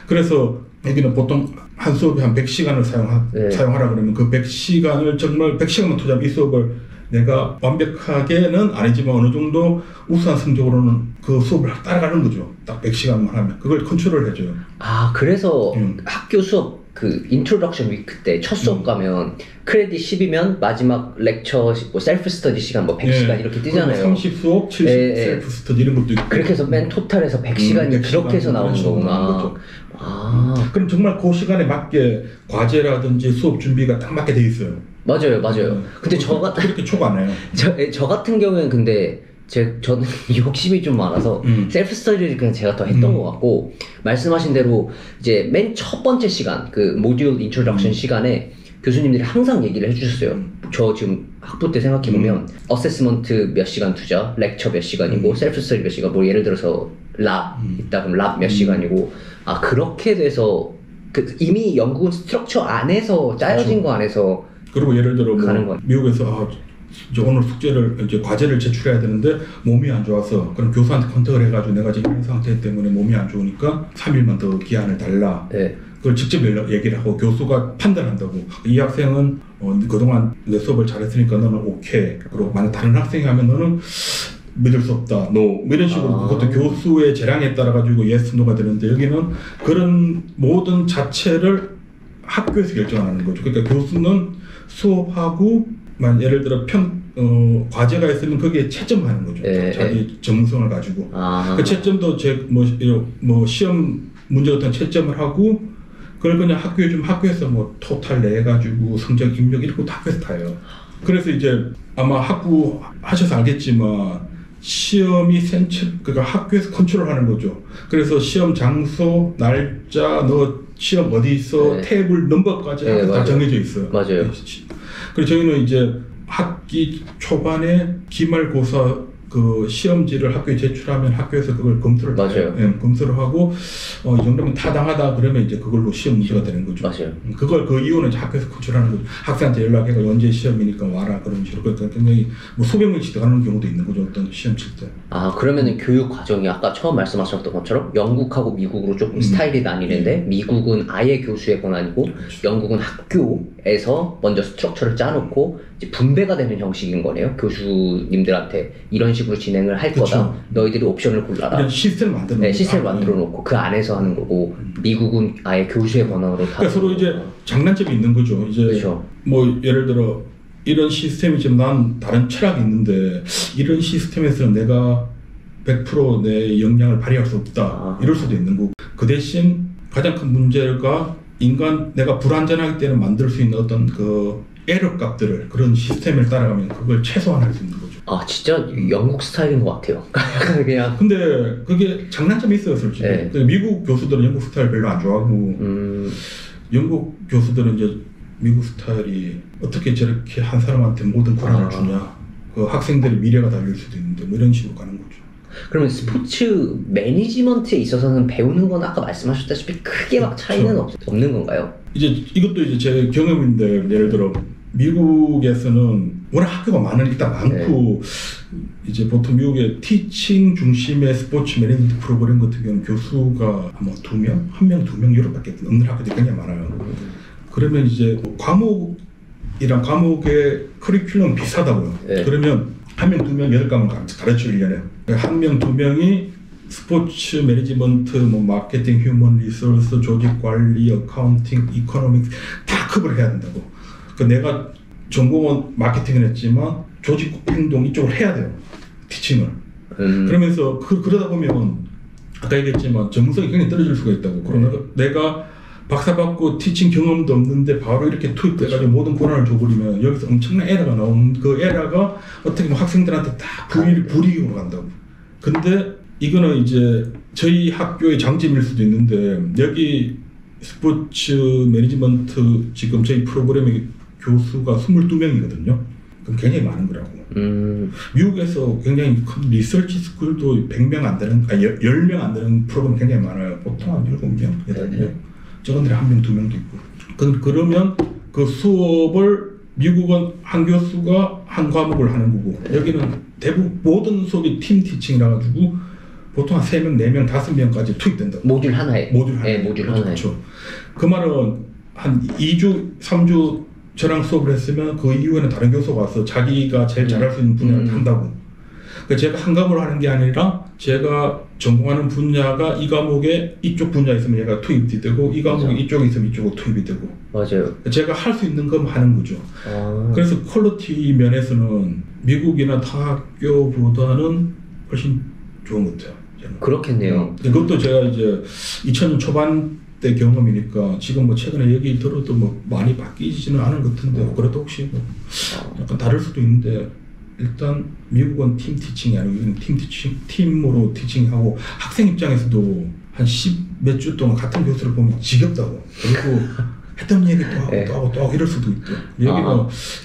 그래서 여기는 보통 한 수업에 한 100시간을 사용하라 그러면 그 100시간을 정말 100시간만 투자하면 이 수업을 내가 완벽하게는 아니지만 어느 정도 우수한 성적으로는 그 수업을 따라가는 거죠. 딱 100시간만 하면 그걸 컨트롤 해줘요. 아, 그래서 학교 수업 그 인트로덕션 위크 때 첫 수업 가면 크레딧 10이면 마지막 렉처 뭐 셀프 스터디 시간 뭐 100시간 이렇게 뜨잖아요. 30 수업, 70 셀프 스터디 이런 것도 있고. 그렇게 해서 맨 토탈에서 100시간이 그렇게 해서 나오는 거구나. 그럼 정말 그 시간에 맞게 과제라든지 수업 준비가 딱 맞게 돼 있어요. 맞아요. 근데 그렇게 초가 안 해요. 저 같은 경우에는 근데 저는 욕심이 좀 많아서 셀프 스터디를 그냥 제가 더 했던 것 같고, 말씀하신 대로 이제 맨 첫 번째 시간 그 모듈 인트로덕션 시간에 교수님들이 항상 얘기를 해주셨어요. 저 지금 학부 때 생각해보면 어세스먼트 몇 시간 투자, 렉처 몇 시간이고 셀프 스터디 몇 시간, 뭐 예를 들어서 랍 있다 그럼 랍 몇 시간이고, 아 그렇게 돼서 이미 연구원 스트럭처 안에서 짜여진 거 안에서. 그리고 예를 들어 뭐 미국에서 이제 오늘 숙제를 이제 과제를 제출해야 되는데 몸이 안 좋아서 그럼 교수한테 컨택을 해가지고 내가 지금 이런 상태 때문에 몸이 안 좋으니까 3일만 더 기한을 달라. 네. 그걸 직접 얘기를 하고 교수가 판단한다고. 이 학생은 그동안 내 수업을 잘했으니까 너는 오케이. 그리고 만약 다른 학생이 하면 너는 믿을 수 없다. no. 이런 식으로 그것도 교수의 재량에 따라 가지고 yes, no가 되는데 여기는 그런 모든 자체를 학교에서 결정하는 거죠. 그러니까 교수는 수업하고 예를 들어 과제가 있으면 거기에 채점하는 거죠. 자기 전문성을 가지고. 그 채점도 뭐 시험 문제 같은 채점을 하고 그걸 그냥 학교에서 뭐 토탈 내가지고 성적 입력 이런 것도 학교에서 다 해요. 그래서 이제 아마 학부 하셔서 알겠지만 시험이 그러니까 학교에서 컨트롤하는 거죠. 그래서 시험 장소, 날짜, 너 시험 어디 있어, 테이블 넘버까지 다 정해져 있어요. 맞아요. 그리고 저희는 이제 학기 초반에 기말고사 그 시험지를 학교에 제출하면 학교에서 그걸 검토를 맞아요. 검토를 하고 이 정도면 타당하다 그러면 이제 그걸로 시험 문제가 되는 거죠. 맞아요. 그 이유는 이제 학교에서 컨트롤하는 거죠. 학생한테 연락해가 언제 시험이니까 와라 그런 식으로. 그러니까 굉장히 뭐 수백 명씩 들어가는 경우도 있는 거죠. 어떤 시험 칠 때. 아 그러면은 교육 과정이 아까 처음 말씀하셨던 것처럼 영국하고 미국으로 조금 스타일이 나뉘는데 미국은 아예 교수의 권한이고 영국은 학교에서 먼저 스트럭처를 짜놓고 이제 분배가 되는 형식인 거네요. 교수님들한테 이런 식으로 진행을 할 거다. 너희들이 옵션을 골라라. 시스템을 만들어 놓고. 시스템을 만들어 놓고 그 안에서 하는 거고 미국은 아예 교수의 권한으로 다. 그러니까 서로 이제 장단점이 있는 거죠. 이제 그렇죠. 뭐 예를 들어 이런 시스템이 지금 난 다른 철학이 있는데 이런 시스템에서는 내가 100% 내 역량을 발휘할 수 없다. 이럴 수도 있는 거고. 그 대신 가장 큰 문제가 내가 불완전하기 때문에 만들 수 있는 어떤 그 에러 값들을 그런 시스템을 따라가면 그걸 최소화할 수 있는 거죠. 아 진짜 영국 스타일인 것 같아요. 그냥. 근데 그게 장단점이 있어요, 솔직히. 미국 교수들은 영국 스타일 별로 안 좋아하고 영국 교수들은 이제 미국 스타일이 어떻게 저렇게 한 사람한테 모든 권한을 주냐. 그 학생들의 미래가 달릴 수도 있는데 뭐 이런 식으로 가는 거죠. 그러면 스포츠 매니지먼트에 있어서는 배우는 건 아까 말씀하셨다시피 크게 막 차이는 없는 건가요? 이제 이것도 이제 제 경험인데 예를 들어 미국에서는 워낙 학교가 많고 이제 보통 미국의 티칭 중심의 스포츠 매니지먼트 프로그램 같은 경우는 교수가 아마 2명, 1명, 2명 이렇게밖에 없는 학교들이 굉장히 많아요. 그러면 이제 과목이랑 과목의 커리큘럼 비슷하다고요. 그러면 1명, 2명, 8과목 가르쳐 1년에. 1명, 2명이 스포츠 매니지먼트, 뭐 마케팅, 휴먼 리소스, 조직 관리, 어카운팅, 이코노믹스 다 커버를 해야 된다고. 내가 전공은 마케팅을 했지만 조직 행동 이쪽을 해야 돼요. 티칭을. 그러면서 그러다 보면 아까 얘기했지만 전문성이 굉장히 떨어질 수가 있다고. 그러나 내가 박사받고 티칭 경험도 없는데 바로 이렇게 투입돼가지고 모든 권한을 줘버리면 여기서 엄청난 에러가 나오는 그 에러가 어떻게 보면 학생들한테 다 불이익으로 간다고. 근데 이거는 이제 저희 학교의 장점일 수도 있는데 여기 스포츠 매니지먼트 지금 저희 프로그램의 교수가 22명이거든요. 그럼 굉장히 많은 거라고. 미국에서 굉장히 큰 리서치 스쿨도 100명 안 되는, 10명 안 되는 프로그램 굉장히 많아요. 보통 한 7명, 8명. 저건 한 명, 2명도 있고. 그러면 그 수업을 미국은 한 교수가 한 과목을 하는 거고, 여기는 대부분 모든 수업이 팀 티칭이라 가지고 보통 한 3명, 4명, 5명까지 투입된다. 모듈 하나에. 모듈 하나에. 네, 모듈 하나에. 그렇죠. 그 말은 한 2주, 3주 저랑 수업을 했으면 그 이후에는 다른 교수가 와서 자기가 제일 잘할 수 있는 분야를 한다고. 그러니까 제가 한 과목을 하는 게 아니라 제가 전공하는 분야가 이 과목에 이쪽 분야에 있으면 얘가 투입이 되고 이 과목이 맞아. 이쪽에 있으면 이쪽으로 투입이 되고. 맞아요. 제가 할 수 있는 건 하는 거죠. 그래서 퀄리티 면에서는 미국이나 타 학교보다는 훨씬 좋은 것 같아요. 저는. 그렇겠네요. 그것도 제가 이제 2000년 초반 때 경험이니까 지금 뭐 최근에 얘기 들어도 뭐 많이 바뀌지는 않은 것 같은데 그래도 혹시 뭐 약간 다를 수도 있는데 일단 미국은 팀 티칭이 아니고 여기는 팀 티칭, 팀으로 티칭하고 학생 입장에서도 한 10몇 주 동안 같은 교수를 보면 지겹다고. 그리고 했던 얘기 또 하고 네. 또 하고 또 하고 이럴 수도 있고. 여기는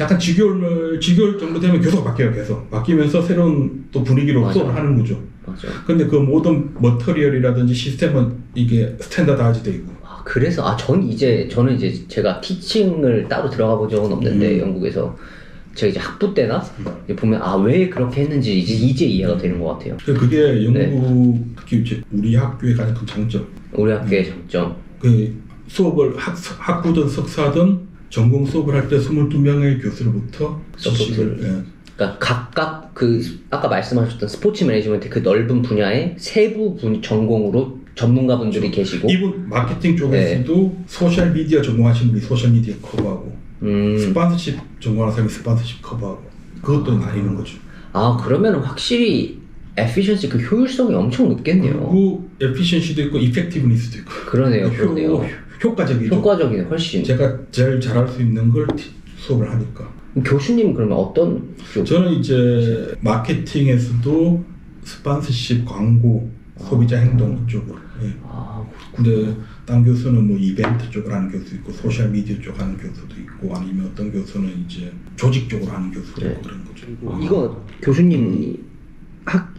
약간 지겨울 정도 되면 교수가 바뀌어요. 계속 바뀌면서 새로운 또 분위기로 맞아. 수업을 하는 거죠. 맞아. 근데 그 모든 머터리얼이라든지 시스템은 이게 스탠다드하이즈 돼 있고. 그래서 저는 이제 제가 티칭을 따로 들어가 본 적은 없는데 영국에서 제가 이제 학부 때나 이제 보면 왜 그렇게 했는지 이제 이해가 되는 것 같아요. 그게 영국 특히 이제 우리 학교의 가장 큰 장점. 우리 학교의 장점. 그 수업을 학부든 석사든 전공 수업을 할 때 22명의 교수로부터 서포트를. 그러니까 각각 그 아까 말씀하셨던 스포츠 매니지먼트 그 넓은 분야의 세부 전공으로 전문가분들이 계시고 이분 마케팅 쪽에서도 소셜 미디어 전공하신 분이 소셜 미디어 커버하고 스폰서십 전공하는 사람이 스폰서십 커버하고 그것도 나뉘는 거죠. 그러면 확실히 에피션시 그 효율성이 엄청 높겠네요. 그리고 에피션시도 있고 이펙티브니스도 있고. 그러네요. 효과적이죠. 효과적이네 훨씬. 제가 제일 잘할 수 있는 걸 수업을 하니까. 교수님 그러면 어떤 쪽? 저는 이제 마케팅에서도 스폰서십, 광고, 소비자 행동 쪽으로. 예. 근데 딴 교수는 뭐 이벤트 쪽을 하는 교수 있고 소셜 미디어 쪽 하는 교수도 있고 아니면 어떤 교수는 이제 조직 쪽으로 하는 교수도 있고 그런 거죠. 이거 교수님이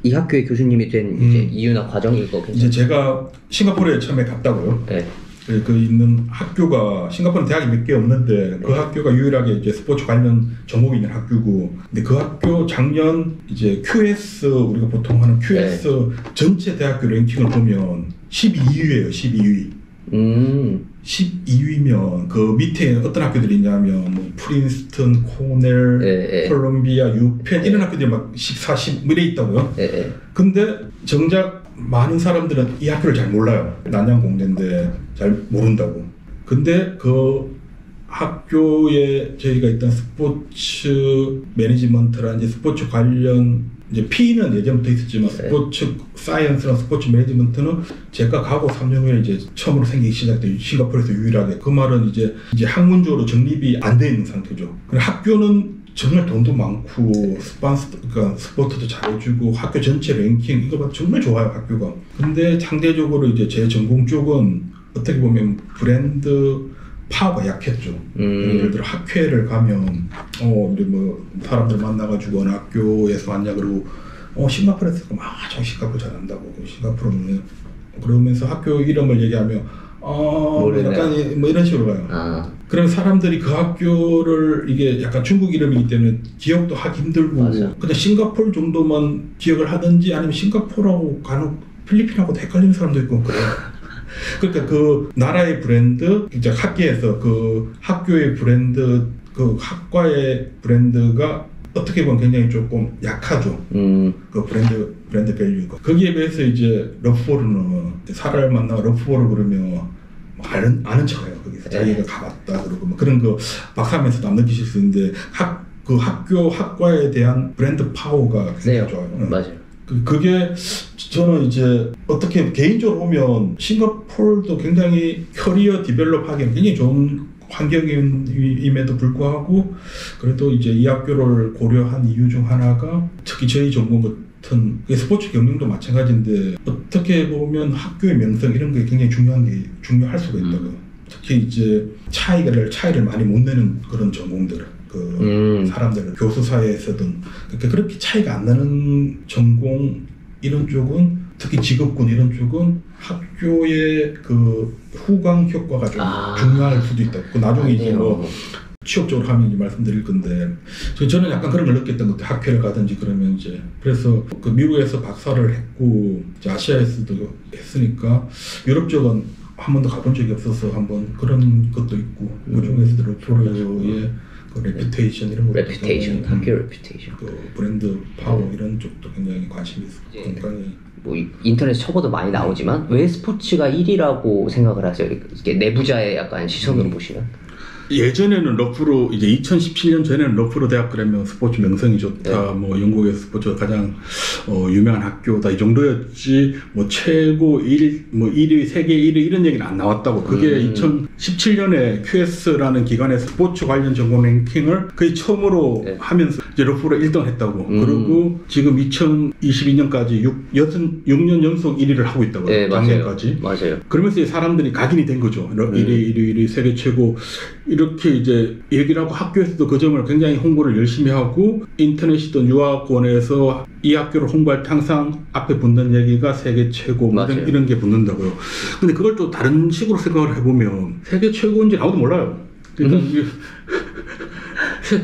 이 학교의 교수님이 된 이제 이유나 과정이 이거 괜찮아요? 이제 제가 싱가포르에 처음에 갔다고요. 네. 그 있는 학교가 싱가포르는 대학이 몇 개 없는데 그 학교가 유일하게 이제 스포츠 관련 전공이 있는 학교고, 근데 그 학교 작년 이제 QS 우리가 보통 하는 QS 전체 대학교 랭킹을 보면 12위예요. 12위. 12위면 그 밑에 어떤 학교들이 있냐면 뭐 프린스턴, 코넬, 콜롬비아, 유펜 이런 학교들이 막 14, 10 이래 있다고요. 근데 정작 많은 사람들은 이 학교를 잘 몰라요. 난양공대인데 잘 모른다고. 근데 그 학교에 저희가 있던 스포츠 매니지먼트라든지 스포츠 관련 이제 P는 예전부터 있었지만 스포츠 사이언스랑 스포츠 매니지먼트는 제가 가고 3년 후에 이제 처음으로 생기기 시작된 싱가포르에서 유일하게. 그 말은 이제 학문적으로 정립이 안 돼 있는 상태죠. 그리고 학교는 정말 돈도 많고 그러니까 스포츠도 잘해주고 학교 전체 랭킹 이거 봐 정말 좋아요 학교가. 근데 상대적으로 이제 제 전공 쪽은 어떻게 보면 브랜드 파워가 약했죠. 예를 들어 학회를 가면 우리 뭐 사람들 만나가지고 어느 학교에서 왔냐 그러고 싱가포르에서 저 싱가포르 잘한다고 싱가포르는 그러면서 학교 이름을 얘기하면 약간 뭐 이런 식으로 가요. 그러면 사람들이 그 학교를 이게 약간 중국 이름이기 때문에 기억도 하기 힘들고 그냥 싱가포르 정도만 기억을 하든지 아니면 싱가포르하고 간혹 필리핀하고도 헷갈리는 사람도 있고 그래요. 그러니까 그 나라의 브랜드, 이제 학계에서 그 학교의 브랜드, 그 학과의 브랜드가 어떻게 보면 굉장히 조금 약하죠. 그 브랜드 밸류가. 거기에 비해서 이제 러프보르는 사람을 만나고 러프보르 그러면 아는 척해요. 거기서 자기가 가봤다 그러고 뭐 그런 거 박사하면서도 안 느끼실 수 있는데 그 학과에 대한 브랜드 파워가 굉장히 좋아요. 맞아요. 그게 저는 이제 어떻게 개인적으로 보면 싱가포르도 굉장히 커리어 디벨롭하기엔 굉장히 좋은 환경임에도 불구하고 그래도 이제 이 학교를 고려한 이유 중 하나가 특히 저희 전공 같은 스포츠 경영도 마찬가지인데 어떻게 보면 학교의 명성 이런 게 굉장히 중요할 수가 있다고. 특히 이제 차이를 많이 못 내는 그런 전공들, 사람들 교수 사회에서든 그렇게 차이가 안 나는 전공 이런 쪽은 특히 직업군 이런 쪽은 학교의 그 후광 효과가 좀 중요할 수도 있다. 그 나중에 이제 뭐 취업적으로 하면 이제 말씀드릴 건데 저는 약간 그런 걸 느꼈던 것 같아요. 학회를 가든지 그러면 이제 그래서 그 미국에서 박사를 했고 이제 아시아에서도 했으니까 유럽 쪽은 한 번도 가본 적이 없어서 한번 그런 것도 있고 그 중에서도 로프로의 그 레퓨테이션 이런 것도 학교 레퓨테이션 그 브랜드 파워 이런 쪽도 굉장히 관심이 있고 건강히 뭐 인터넷 쳐봐도 많이 나오지만 왜 스포츠가 1위라고 생각을 하세요? 이게 내부자의 약간 시선으로 보시면 예전에는 러프로 이제 2017년 전에는 러프로 대학 그러면 스포츠 명성이 좋다. 뭐 영국의 스포츠가 가장 유명한 학교다 이 정도였지 뭐 최고 1위 세계 1위 이런 얘기는 안 나왔다고. 그게 2017년에 QS라는 기관에서 스포츠 관련 전공 랭킹을 거의 처음으로 하면서 이제 러프로 1등 했다고. 그리고 지금 2022년까지 6년 연속 1위를 하고 있다고. 작년까지. 맞아요. 그러면서 사람들이 각인이 된 거죠. 1위 세계 최고. 이렇게 이제 얘기를 하고 학교에서도 그 점을 굉장히 홍보를 열심히 하고 이인터넷이든 유학원에서 이 학교를 홍보할 때 항상 앞에 붙는 얘기가 세계 최고 이런 게 붙는다고요. 근데 그걸 또 다른 식으로 생각을 해보면 세계 최고인지 아무도 몰라요. 그러니까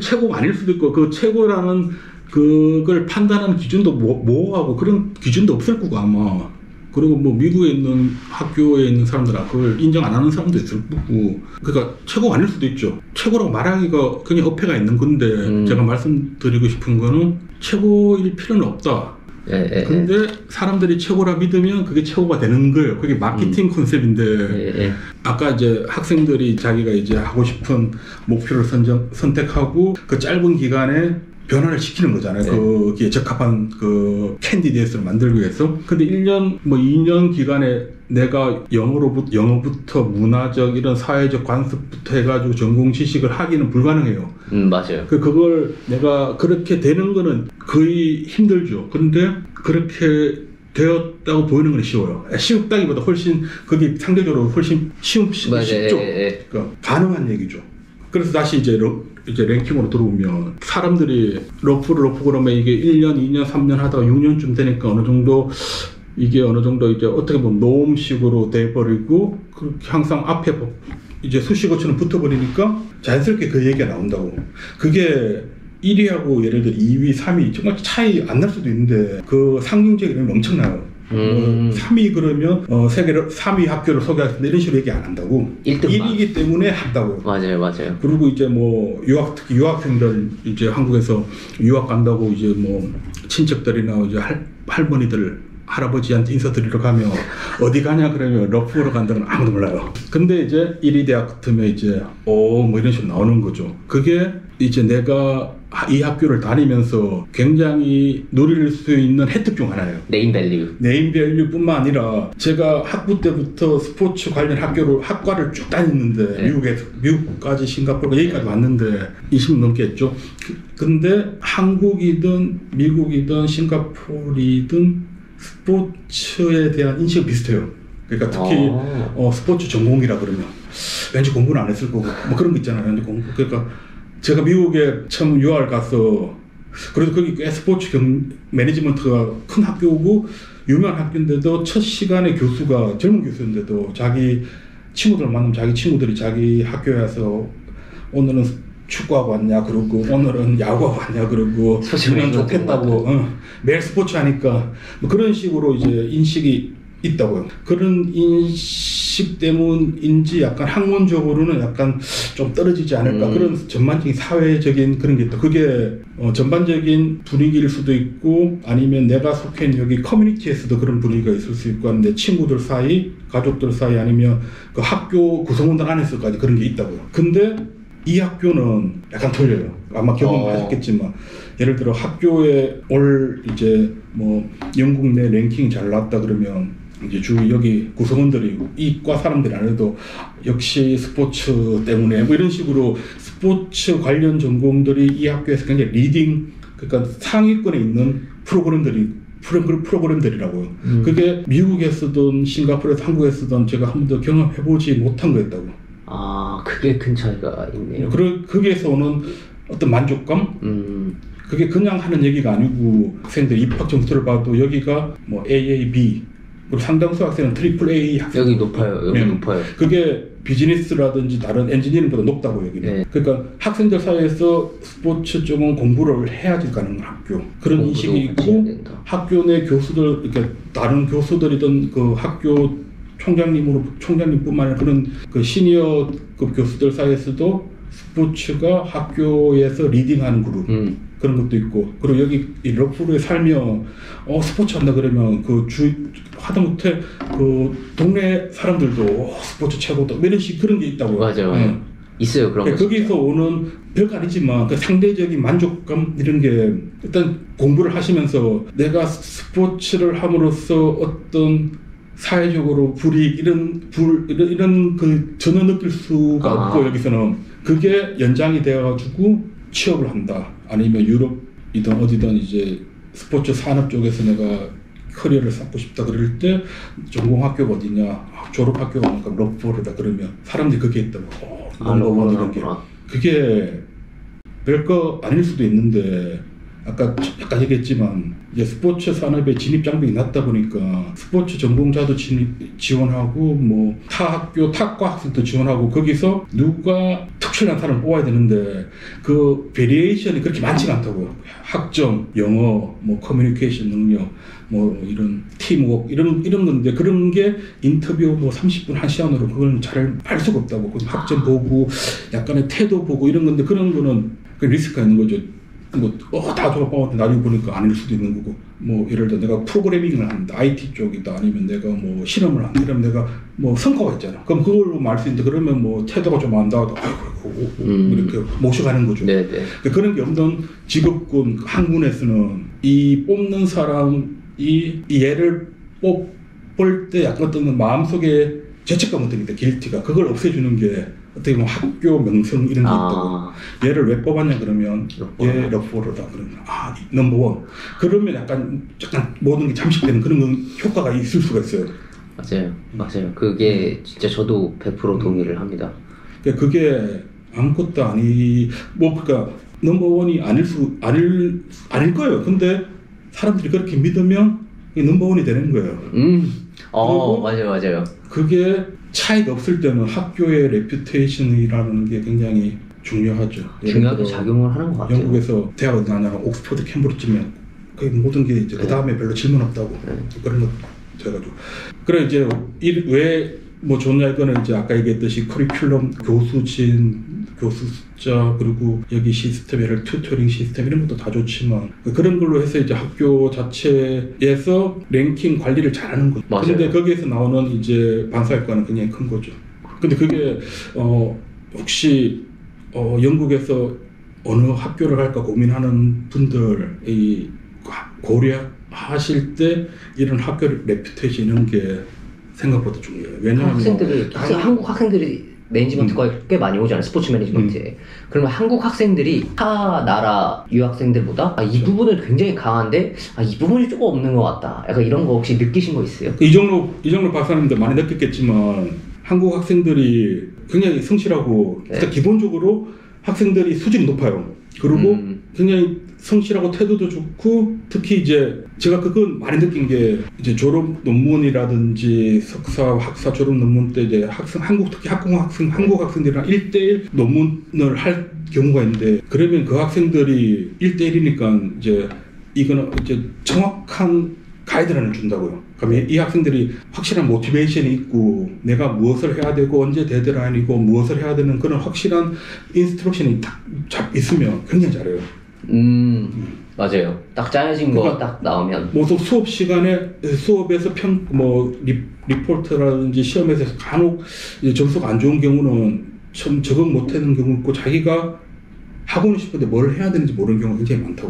최고가 아닐 수도 있고 그 최고라는 그걸 판단하는 기준도 모호하고 그런 기준도 없을 거고 아마. 그리고 뭐 미국에 있는 학교에 있는 사람들은 그걸 인정 안 하는 사람도 있을 거고 그러니까 최고가 아닐 수도 있죠. 최고라고 말하기가 그냥 어폐가 있는 건데 제가 말씀드리고 싶은 거는 최고일 필요는 없다. 근데 사람들이 최고라 믿으면 그게 최고가 되는 거예요. 그게 마케팅 컨셉인데 아까 이제 학생들이 자기가 이제 하고 싶은 목표를 선택하고 그 짧은 기간에 변화를 시키는 거잖아요. 거기에 적합한 그 캔디데이트를 만들기 위해서. 근데 1년, 뭐 2년 기간에 내가 영어부터 문화적 이런 사회적 관습부터 해가지고 전공 지식을 하기는 불가능해요. 맞아요. 그걸 내가 그렇게 되는 거는 거의 힘들죠. 근데 그렇게 되었다고 보이는 건 쉬워요. 쉽다기보다 훨씬 그게 상대적으로 훨씬 쉽죠. 그러니까 가능한 얘기죠. 그래서 다시 이제 랭킹으로 들어오면 사람들이 러프 그러면 이게 1년, 2년, 3년 하다가 6년쯤 되니까 어느 정도 이제 어떻게 보면 노음식으로 돼버리고 그렇게 항상 앞에 이제 수식어처럼 붙어버리니까 자연스럽게 그 얘기가 나온다고. 그게 1위하고 예를 들어 2위, 3위 정말 차이 안 날 수도 있는데 그 상징적인 의미는 엄청나요. 3위 그러면 세계로 3위 학교를 소개하는데 이런 식으로 얘기 안 한다고. 1위이기 때문에 한다고요. 맞아요. 그리고 이제 뭐 특히 유학생들 이제 한국에서 유학 간다고 이제 뭐 친척들이나 이제 할머니들 할아버지한테 인사드리러 가면 어디 가냐 그러면 러프로 간다는 건 아무도 몰라요. 근데 이제 1위 대학 같으면 이제 뭐 이런 식으로 나오는 거죠. 그게 이제 내가 이 학교를 다니면서 굉장히 누릴 수 있는 혜택 중 하나예요. 네임밸류뿐만 아니라 제가 학부 때부터 스포츠 관련 학과를 쭉 다녔는데 미국까지 싱가포르 여기까지 왔는데 20년 넘게 했죠. 근데 한국이든 미국이든 싱가포르이든 스포츠에 대한 인식이 비슷해요. 그러니까 특히 스포츠 전공이라 그러면 왠지 공부는 안 했을 거고 뭐 그런 거 있잖아요. 왠지 공부. 그러니까 제가 미국에 처음 유학을 가서 그래도 거기 꽤 스포츠 매니지먼트가 큰 학교고 유명한 학교인데도 첫 시간에 교수가 젊은 교수인데도 자기 친구들 만나면 자기 친구들이 자기 학교에 와서 오늘은 축구하고 왔냐 그러고 오늘은 야구하고 왔냐 그러고 우리는 좋겠다고 매일 스포츠 하니까 뭐 그런 식으로 이제 인식이 있다고요. 그런 인식 때문인지 약간 학문적으로는 약간 좀 떨어지지 않을까 그런 전반적인 사회적인 그런 게 있다. 그게 전반적인 분위기일 수도 있고 아니면 내가 속해 있는 여기 커뮤니티에서도 그런 분위기가 있을 수 있고 내 친구들 사이, 가족들 사이 아니면 그 학교 구성원들 안에서까지 그런 게 있다고요. 근데 이 학교는 약간 틀려요. 아마 경험하셨겠지만 예를 들어 학교에 올 이제 뭐 영국 내 랭킹이 잘 나왔다 그러면 이제 여기 구성원들이 이과 사람들이 안 해도 역시 스포츠 때문에 뭐 이런 식으로 스포츠 관련 전공들이 이 학교에서 굉장히 리딩 그러니까 상위권에 있는 프로그램들이 프로그램들이라고요. 그게 미국에 쓰던 싱가포르에서 한국에 쓰던 제가 한 번도 경험해보지 못한 거였다고. 아, 그게 큰 차이가 있네요. 거기에서 오는 어떤 만족감? 그게 그냥 하는 얘기가 아니고 학생들 입학 점수를 봐도 여기가 뭐 AAB 그리고 상당수 학생은 트리플 A 학생 여기 높아요. 여기 높아요. 그게 비즈니스라든지 다른 엔지니어링보다 높다고 여기는. 네. 그러니까 학생들 사이에서 스포츠 쪽은 공부를 해야지 가는 학교 그런 인식이 있고 학교 내 교수들 이렇게 다른 교수들이든 그 학교 총장님뿐만 아니라 그런 그 시니어급 교수들 사이에서도 스포츠가 학교에서 리딩하는 그룹 그런 것도 있고 그리고 여기 이 러프로에 살면 스포츠 한다 그러면 그 하다못해 그 동네 사람들도 스포츠 최고다 이런 식 그런 게 있다고. 맞아요. 네. 있어요 그런 거. 거기서 오는 별거 아니지만 그 상대적인 만족감 이런 게 일단 공부를 하시면서 내가 스포츠를 함으로써 어떤 사회적으로 불이익 이런 그 전혀 느낄 수가 없고 여기서는 그게 연장이 되어가지고 취업을 한다 아니면 유럽이든 어디든 이제 스포츠 산업 쪽에서 내가 커리어를 쌓고 싶다 그럴 때 전공 학교가 어디냐 졸업 학교가 뭔가 러프로다 그러면 사람들이 그게 있다고 넘버원 이런 게 그게 별거 아닐 수도 있는데 아까 약간 얘기했지만 이제 스포츠 산업에 진입 장벽이 낮다 보니까 스포츠 전공자도 지원하고 뭐 타 학교 탁과 학생도 지원하고 거기서 누가 특출난 사람을 뽑아야 되는데 그 베리에이션이 그렇게 많지가 않다고요. 학점, 영어, 뭐 커뮤니케이션 능력, 뭐 이런 팀워크 이런 건데 그런 게 인터뷰 뭐 30분 1시간으로 그걸 잘 할 수가 없다고. 그 학점 보고 약간의 태도 보고 이런 건데 그런 거는 그 리스크가 있는 거죠. 다 졸업하고 나중에 보니까 아닐 수도 있는 거고 뭐 예를 들어 내가 프로그래밍을 하는데 IT 쪽이다 아니면 내가 뭐 실험을 한다 그러면 내가 뭐 성과가 있잖아 그럼 그걸로 말 수 있는데 그러면 뭐 태도가 좀 안 나와도 이렇게 모셔가는 거죠. 네네. 그런 게 없는 직업군 항군에서는 이 뽑는 사람이 이 얘를 뽑을 때 약간 어떤 마음속에 죄책감 같은 게 길티가 그걸 없애주는 게 어떻게 보면 학교 명성 이런 게 있다고. 얘를 왜 뽑았냐 그러면 얘 러프로다 그러면 넘버원 그러면 약간 모든 게 잠식되는 그런 효과가 있을 수가 있어요. 맞아요. 그게 진짜 저도 100% 동의를 합니다. 그게 아무것도 그러니까 넘버원이 아닐 거예요. 근데 사람들이 그렇게 믿으면 넘버원이 되는 거예요. 맞아요. 그게 차이가 없을 때는 학교의 레퓨테이션이라는 게 굉장히 중요하죠. 중요하게 작용을 하는 것 같아요. 영국에서 대학 어디 나냐고 옥스퍼드 캠브리지면 거의 모든 게 이제 그 다음에 별로 질문 없다고 그런 거 돼가지고 그래 이제 왜 뭐 좋냐 이거는 이제 아까 얘기했듯이 커리큘럼 교수 숫자 그리고 여기 시스템 예를 튜터링 시스템 이런 것도 다 좋지만 그런 걸로 해서 이제 학교 자체에서 랭킹 관리를 잘하는 거죠. 근데 거기에서 나오는 이제 반사효과는 굉장히 큰 거죠. 근데 그게 혹시 영국에서 어느 학교를 갈까 고민하는 분들이 고려하실 때 이런 학교 레퓨테이션 이런 게 생각보다 중요해요. 왜냐하면 한국 학생들이 매니지먼트가 꽤 많이 오잖아요. 스포츠 매니지먼트에. 그러면 한국 학생들이 타 나라 유학생들보다 이 부분은 굉장히 강한데 이 부분이 조금 없는 것 같다. 약간 이런 거 혹시 느끼신 거 있어요? 이정로 박사님도 많이 느꼈겠지만 한국 학생들이 굉장히 성실하고 일단 기본적으로 학생들이 수준이 높아요. 그리고 굉장히 성실하고 태도도 좋고 특히 이제 제가 그건 많이 느낀 게 이제 졸업 논문이라든지 석사 학사 졸업 논문 때 이제 한국 학생들이랑 1대1 논문을 할 경우가 있는데 그러면 그 학생들이 1대1이니까 이제 이거는 이제 정확한 가이드라인을 준다고요. 그러면 이 학생들이 확실한 모티베이션이 있고 내가 무엇을 해야 되고 언제 데드라인이고 무엇을 해야 되는 그런 확실한 인스트럭션이 딱 있으면 굉장히 잘해요. 맞아요. 딱 짜여진 거 딱 나오면 뭐 수업 시간에 수업에서 리포트라든지 시험에서 간혹 점수가 안 좋은 경우는 좀 적응 못하는 경우 있고 자기가 하고는 싶은데 뭘 해야 되는지 모르는 경우가 굉장히 많다고.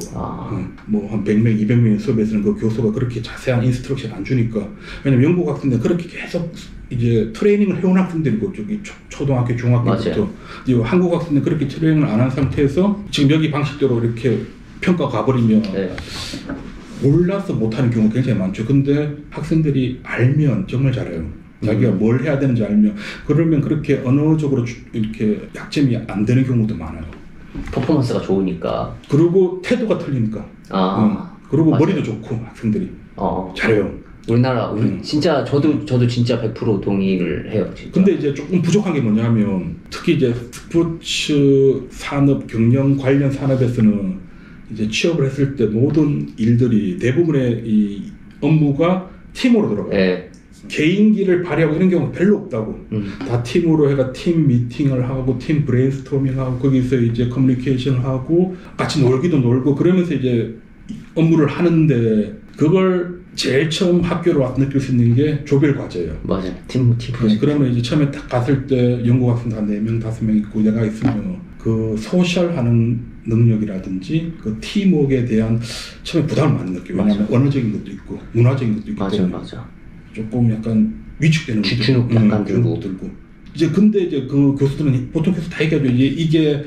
뭐 한 100명, 200명의 수업에서는 그 교수가 그렇게 자세한 인스트럭션 안 주니까. 왜냐면 영국 학생들 그렇게 계속 이제 트레이닝을 해온 학생들이고 저기 초등학교, 중학교부터. 한국 학생들 그렇게 트레이닝을 안 한 상태에서 지금 여기 방식대로 이렇게 평가 가버리면 몰라서 못하는 경우가 굉장히 많죠. 근데 학생들이 알면 정말 잘해요. 자기가 뭘 해야 되는지 알면. 그러면 그렇게 언어적으로 이렇게 약점이 안 되는 경우도 많아요. 퍼포먼스가 좋으니까. 그리고 태도가 틀리니까. 그리고 맞아요. 머리도 좋고 학생들이 잘해요. 우리나라 진짜 저도 진짜 100% 동의를 해요. 진짜. 근데 이제 조금 부족한 게 뭐냐면 특히 이제 스포츠 산업 경영 관련 산업에서는 이제 취업을 했을 때 모든 일들이 대부분의 이 업무가 팀으로 들어가요. 네. 개인기를 발휘하고 이런 경우가 별로 없다고. 다 팀으로 해가 팀 미팅을 하고 팀 브레인스토밍하고 거기서 이제 커뮤니케이션을 하고 같이 놀기도 놀고 그러면서 이제 업무를 하는데 그걸 제일 처음 학교로 와서 느낄 수 있는 게 조별 과제예요. 맞아요. 팀 프로젝트. 그러면 이제 처음에 딱 갔을 때 연구 학생도 한 4명, 5명 있고 내가 있으면 그 소셜하는 능력이라든지 그 팀워크에 대한 처음에 부담을 많이 느껴요. 왜냐하면 언어적인 것도 있고 문화적인 것도 있기 때문에 맞아. 조금 약간 위축되는 주눅 약간 들고. 이제 근데 이제 그 교수들은 보통 교수 다 얘기하죠. 이게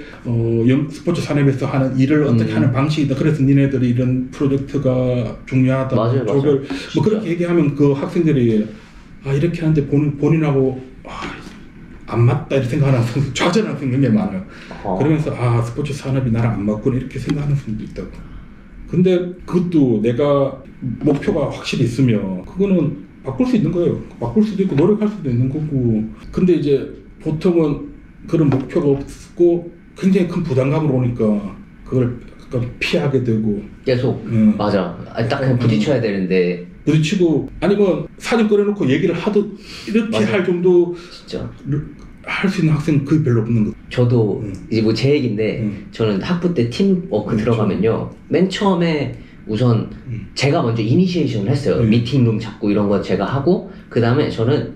스포츠 산업에서 하는 일을 어떻게 하는 방식이다. 그래서 니네들이 이런 프로젝트가 중요하다. 맞아요. 조별 뭐 그렇게 얘기하면 그 학생들이 이렇게 하는데 본인하고 안 맞다 이렇게 생각하는 학생, 좌절하는 학생이 굉장히 많아요. 그러면서 스포츠 산업이 나랑 안 맞구나 이렇게 생각하는 학생도 있다고. 근데 그것도 내가 목표가 확실히 있으면 그거는 바꿀 수 있는 거예요. 바꿀 수도 있고 노력할 수도 있는 거고. 근데 이제 보통은 그런 목표가 없고 굉장히 큰 부담감으로 오니까 그걸 약간 피하게 되고 계속 맞아. 딱 그냥 부딪혀야 되는데 부딪히고 아니면 사진 꺼내놓고 얘기를 하듯 이렇게 맞아. 할 정도 진짜 할 수 있는 학생 거의 별로 없는 거. 저도 이제 뭐 제 얘기인데 저는 학부 때 팀워크 들어가면요. 맨 처음에 우선 제가 먼저 이니시에이션을 했어요. 미팅룸 잡고 이런 거 제가 하고 그 다음에 저는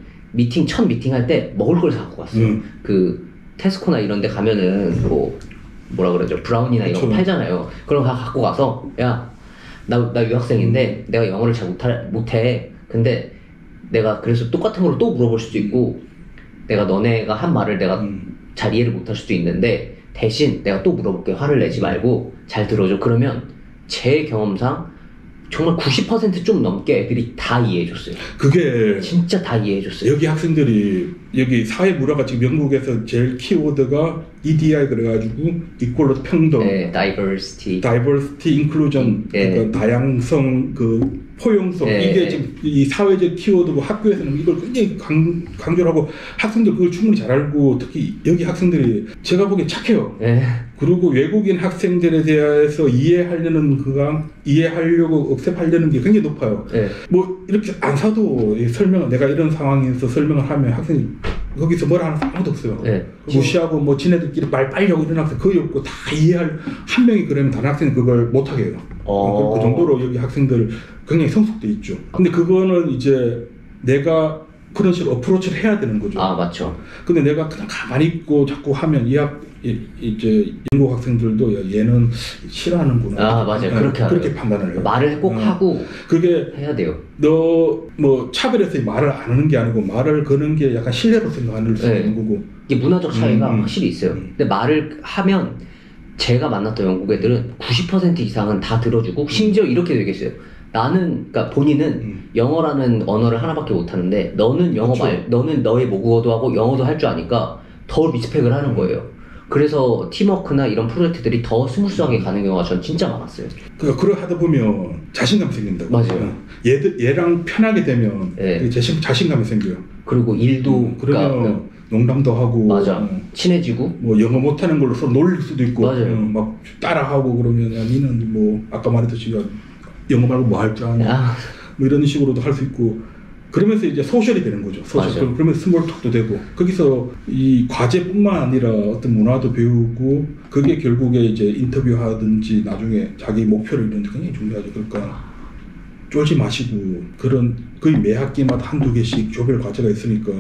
첫 미팅 할 때 먹을 걸 사갖고 갔어요. 그 테스코나 이런 데 가면은 뭐라 그러죠? 브라운이나 이런 거 팔잖아요. 그런 거 갖고 가서 야, 나 유학생인데 내가 영어를 잘 못해. 근데 내가 그래서 똑같은 걸 또 물어볼 수도 있고 내가 너네가 한 말을 내가 잘 이해를 못할 수도 있는데 대신 내가 또 물어볼게. 화를 내지 말고 잘 들어줘. 그러면 제 경험상 정말 90% 좀 넘게 애들이 다 이해해줬어요. 그게 진짜 다 이해해줬어요. 여기 학생들이 여기 사회 문화가 지금 영국에서 제일 키워드가 EDI 그래가지고 이퀄로 평등, diversity, inclusion, 그러니까 다양성, 그 포용성 이게 지금 이 사회적 키워드고 학교에서는 이걸 굉장히 강조를 하고 학생들 그걸 충분히 잘 알고 특히 여기 학생들이 제가 보기엔 착해요. 그리고 외국인 학생들에 대해서 이해하려고 억셉하려는 게 굉장히 높아요. 뭐 이렇게 안 사도 내가 이런 상황에서 설명을 하면 학생이 거기서 뭐라 하는 사람 아무도 없어요. 무시하고 뭐 지네들끼리 말 빨려고 이런 학생 거의 없고 다 이해할 한 명이 그러면 다른 학생은 그걸 못하게 해요. 그 정도로 여기 학생들 굉장히 성숙돼 있죠. 근데 그거는 이제 내가 그런 식으로 어프로치를 해야 되는 거죠. 맞죠. 근데 내가 그냥 가만히 있고 자꾸 하면 이제 영국 학생들도 얘는 싫어하는구나. 맞아요. 그렇게 판단을 해요. 말을 꼭 하고 그게 해야 돼요. 너 뭐 차별해서 말을 안 하는 게 아니고 말을 거는 게 약간 신뢰로 생각하는 수 있는 거고. 이게 문화적 차이가 확실히 있어요. 근데 말을 하면 제가 만났던 영국 애들은 90% 이상은 다 들어주고 심지어 이렇게 되겠어요. 그러니까 본인은 영어라는 언어를 하나밖에 못하는데 너는 영어 너는 너의 모국어도 하고 영어도 할 줄 아니까 더 리스펙을 하는 거예요. 그래서 팀워크나 이런 프로젝트들이 더 스무스하게 가는 경우가 전 진짜 많았어요. 그러니까 그걸 하다 보면 자신감이 생긴다고. 맞아요. 얘랑 편하게 되면 자신감이 생겨요. 그리고 일도 그러면 농담도 하고 친해지고 뭐 영어 못하는 걸로 서로 놀릴 수도 있고 막 따라하고 그러면 야 니는 뭐 아까 말했듯이 영어 말고 뭐 할 줄 아냐 뭐 이런 식으로도 할 수 있고 그러면서 이제 소셜이 되는 거죠. 그러면서 스몰톡도 되고 거기서 이 과제뿐만 아니라 어떤 문화도 배우고 그게 결국에 이제 인터뷰하든지 나중에 자기 목표를 이루는 데 굉장히 중요하죠. 그러니까 쫄지 마시고 거의 매 학기마다 한두 개씩 조별 과제가 있으니까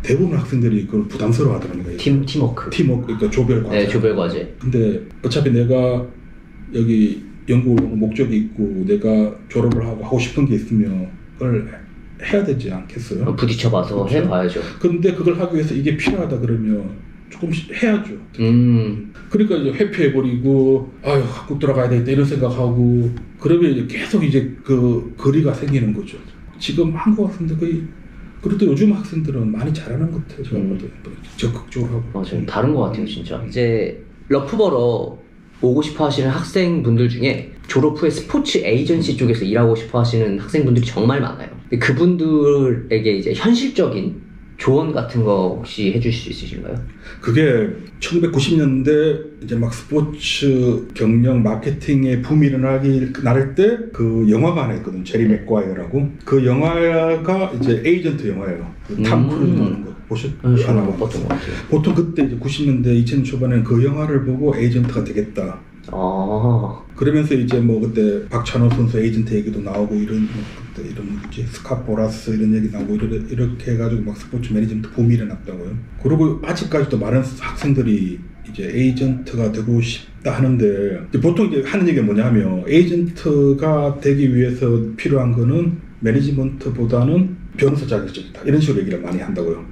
대부분 학생들이 그걸 부담스러워 하더라고요. 팀워크 그러니까 조별 과제. 조별 과제. 근데 어차피 내가 여기 연구를 오는 목적이 있고 내가 졸업을 하고 싶은 게 있으면 그걸 해야 되지 않겠어요? 부딪혀봐서 그렇죠? 해봐야죠. 근데 그걸 하기 위해서 이게 필요하다 그러면 조금씩 해야죠. 그러니까 이제 회피해버리고 아유 한국 돌아가야 되겠다 이런 생각하고 그러면 이제 계속 이제 그 거리가 생기는 거죠. 지금 한국 학생들 거의 그래도 요즘 학생들은 많이 잘하는 것 같아요. 제가 봐도 적극적으로 하고. 맞아요. 다른 것 같아요, 진짜. 이제 러프버러 오고 싶어 하시는 학생분들 중에 졸업 후에 스포츠 에이전시 쪽에서 일하고 싶어 하시는 학생분들이 정말 많아요. 근데 그분들에게 이제 현실적인 조언 같은 거 혹시 해주실 수 있으신가요? 그게 1990년대 이제 막 스포츠 경영 마케팅의 붐이 일어나기 나를 때 그 영화가 하나 있거든. 제리 맥과이어라고. 그 영화가 이제 에이전트 영화예요. 탐 크루즈 나오는 거 보셨나요? 못 봤던 것 같아요. 보통 그때 이제 90년대 2000년 초반에는 그 영화를 보고 에이전트가 되겠다. 그러면서 이제 뭐 그때 박찬호 선수 에이전트 얘기도 나오고 이런 그때 이런 뭐지 스캇 보라스 이런 얘기 나오고 이렇게 해가지고 막 스포츠 매니지먼트 붐이 일어났다고요. 그리고 아직까지도 많은 학생들이 이제 에이전트가 되고 싶다 하는데 보통 이제 하는 얘기가 뭐냐면 에이전트가 되기 위해서 필요한 거는 매니지먼트보다는 변호사 자격증이다 이런 식으로 얘기를 많이 한다고요.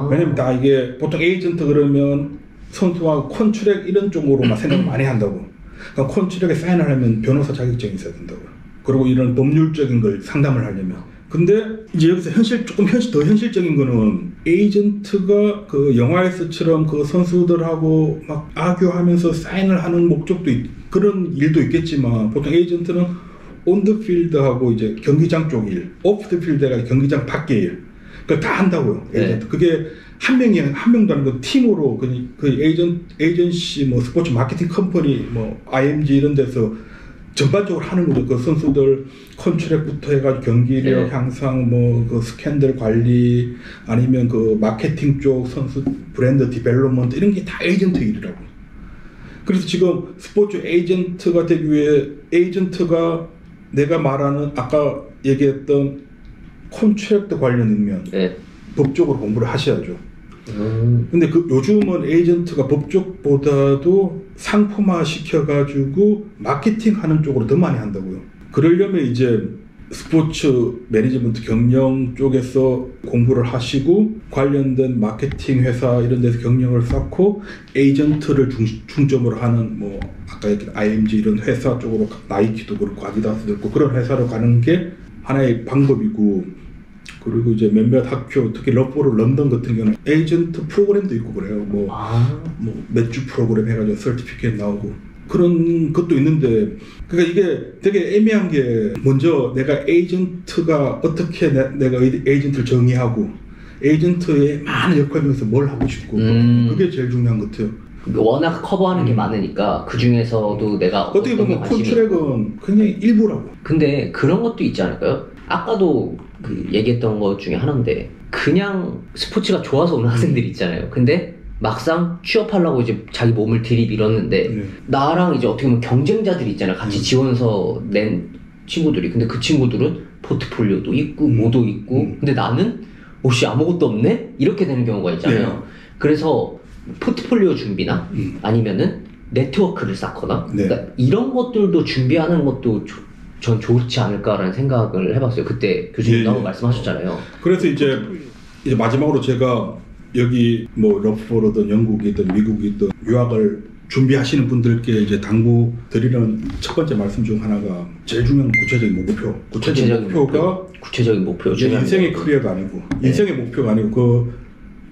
왜냐면 다 이게 보통 에이전트 그러면 선수와 콘트랙 이런 쪽으로만 생각 많이 한다고. 그러니까 콘트랙에 사인을 하면 변호사 자격증이 있어야 된다고요. 그리고 이런 법률적인 걸 상담을 하려면. 근데 이제 여기서 조금 더 현실적인 거는 에이전트가 그 영화에서처럼 그 선수들하고 막 악유하면서 사인을 하는 목적도 그런 일도 있겠지만 보통 에이전트는 온 더 필드하고 이제 경기장 쪽 일, 오프 더 필드가 경기장 밖의 일. 그걸 다 한다고요. 에이전트. 네. 그게 한 명도 아니고 팀으로 그 에이전시 뭐 스포츠 마케팅 컴퍼니 뭐 IMG 이런 데서 전반적으로 하는 거죠. 그 선수들 컨트랙부터 해가지고 경기력 네. 향상 뭐 그 스캔들 관리 아니면 그 마케팅 쪽 선수 브랜드 디벨롭먼트 이런 게 다 에이전트 일이라고. 그래서 지금 스포츠 에이전트가 되기 위해 에이전트가 내가 말하는 아까 얘기했던 콘트랙트 관련 있면 네. 법적으로 공부를 하셔야죠. 근데 그 요즘은 에이전트가 법적보다도 상품화 시켜가지고 마케팅하는 쪽으로 더 많이 한다고요. 그러려면 이제 스포츠 매니지먼트 경영 쪽에서 공부를 하시고 관련된 마케팅 회사 이런 데서 경력을 쌓고 에이전트를 중점으로 하는 뭐 아까 얘기한 IMG 이런 회사 쪽으로 나이키도 그렇고 아디다스도 그렇고 그런 회사로 가는 게 하나의 방법이고 그리고 이제 몇몇 학교 특히 러프버러 런던 같은 경우는 에이전트 프로그램도 있고 그래요. 뭐 몇 주 프로그램 해가지고 서티피케이트 나오고 그런 것도 있는데 그러니까 이게 되게 애매한 게 먼저 내가 에이전트가 어떻게 내가 에이전트를 정의하고 에이전트의 많은 역할 중에서 뭘 하고 싶고 그게 제일 중요한 것 같아요. 워낙 커버하는 게 많으니까 그 중에서도 내가 어떻게 보면 콘트랙은 그냥 일부라고. 근데 그런 것도 있지 않을까요? 아까도 그 얘기했던 것 중에 하나인데 그냥 스포츠가 좋아서 오는 학생들이 있잖아요. 근데 막상 취업하려고 이제 자기 몸을 들이밀었는데 나랑 이제 어떻게 보면 경쟁자들이 있잖아요. 같이 지원서 낸 친구들이. 근데 그 친구들은 포트폴리오도 있고 뭐도 있고 근데 나는 혹시 아무것도 없네? 이렇게 되는 경우가 있잖아요. 그래서 포트폴리오 준비나 아니면은 네트워크를 쌓거나 그러니까 이런 것들도 준비하는 것도 전 좋지 않을까라는 생각을 해봤어요. 그때 교수님도 한번 말씀하셨잖아요. 그래서 이제 마지막으로 제가 여기 뭐 러프버러든 영국이든 미국이든 유학을 준비하시는 분들께 이제 당부 드리는 첫 번째 말씀 중 하나가 제일 중요한 구체적인 목표. 구체적인 목표. 인생의 커리어가 아니고 인생의 목표가 아니고 그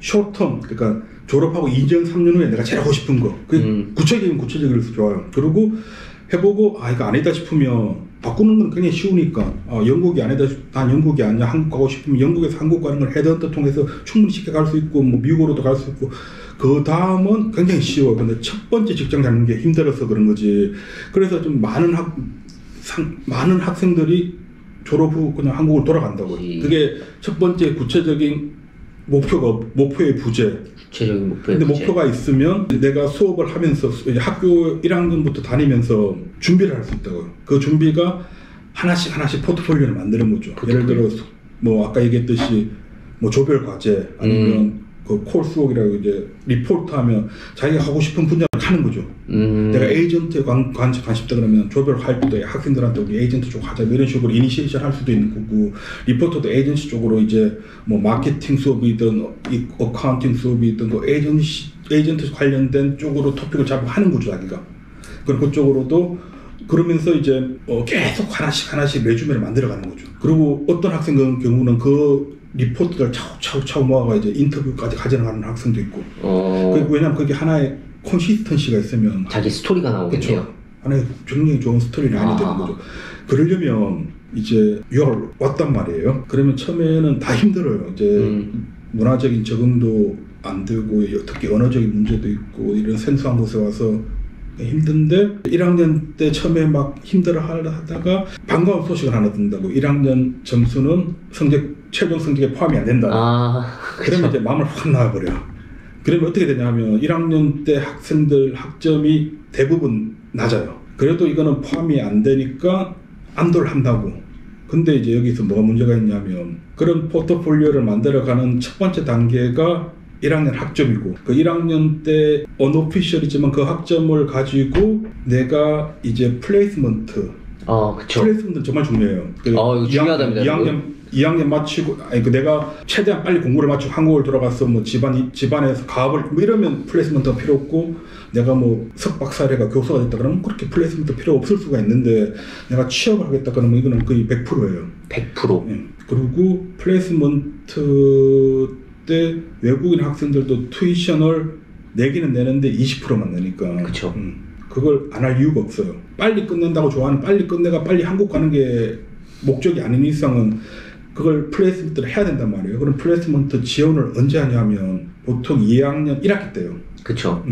쇼텀 그러니까 졸업하고 2년 3년 후에 내가 제일 하고 싶은 거. 그 구체적이라서 좋아요. 그리고 해보고 이거 아니다 싶으면 바꾸는 건 굉장히 쉬우니까 영국이 아니다 난 영국이 아니야 한국 가고 싶으면 영국에서 한국 가는 걸 헤드헌터 통해서 충분히 쉽게 갈 수 있고 뭐 미국으로도 갈 수 있고 그 다음은 굉장히 쉬워요. 근데 첫 번째 직장 잡는 게 힘들어서 그런 거지. 그래서 좀 많은 학생들이 졸업 후 그냥 한국으로 돌아간다고요. 그게 첫 번째 구체적인 목표의 부재. 구체적인 목표의 근데 부재. 목표가 있으면 내가 수업을 하면서 이제 학교 1학년부터 다니면서 준비를 할 수 있다고요. 그 준비가 하나씩 포트폴리오를 만드는 거죠. 예를 들어 뭐 아까 얘기했듯이 뭐 조별 과제 아니면 그 콜스웍이라고 이제 리포트하면 자기가 하고 싶은 분야를 하는 거죠. 내가 에이전트에 관심다 그러면 조별 할 때도 학생들한테 우리 에이전트 쪽 하자 이런 식으로 이니시에이션 할 수도 있는 거고, 리포터도 에이전시 쪽으로 이제 뭐 마케팅 수업이든 어카운팅 수업이든 그 에이전트 관련된 쪽으로 토픽을 잡고 하는 거죠 자기가. 그럼 그쪽으로도 그러면서 이제 계속 하나씩 레주메를 만들어가는 거죠. 그리고 어떤 학생 같은 경우는 그 리포트를 차곡차곡 모아가 이제 인터뷰까지 가져가는 학생도 있고. 왜냐면 그게 하나의 컨시스턴시가 있으면 자기 스토리가 나오겠네요. 그렇죠. 하나의 굉장히 좋은 스토리라인이 되는 거죠. 그러려면 이제 유학을 왔단 말이에요. 그러면 처음에는 다 힘들어요. 이제 문화적인 적응도 안 되고 특히 언어적인 문제도 있고 이런 생소한 곳에 와서 힘든데 1학년 때 처음에 막 힘들어 하다가 반가운 소식을 하나 듣는다고 1학년 점수는 최종 성적에 포함이 안 된다. 그러면 이제 마음을 확 나와버려. 그러면 어떻게 되냐면 1학년 때 학생들 학점이 대부분 낮아요. 그래도 이거는 포함이 안 되니까 안도를 한다고. 근데 이제 여기서 뭐가 문제가 있냐면 그런 포트폴리오를 만들어가는 첫 번째 단계가 1학년 학점이고 그 1학년 때 언오피셜이지만 그 학점을 가지고 내가 이제 플레이스먼트 그쵸. 플레이스먼트 정말 중요해요. 이거 중요하답니다. 2학년 마치고 내가 최대한 빨리 공부를 마치고 한국을 돌아가서 뭐 집안에서 가업을 뭐 이러면 플레이스먼트가 필요 없고 내가 뭐 석박사례가 교수가 됐다 그러면 그렇게 플레이스먼트 필요 없을 수가 있는데 내가 취업을 하겠다 그러면 이거는 거의 100%예요. 100%. 예. 그리고 플레이스먼트 때 외국인 학생들도 투이션을 내기는 내는데 20%만 내니까 그쵸. 그걸 안 할 이유가 없어요. 빨리 끝낸다고 좋아하는 빨리 끝내가 빨리 한국 가는 게 목적이 아닌 이상은 그걸 플레이스먼트를 해야 된단 말이에요. 그럼 플레이스먼트 지원을 언제 하냐면 보통 2학년 1학기 때요. 그쵸.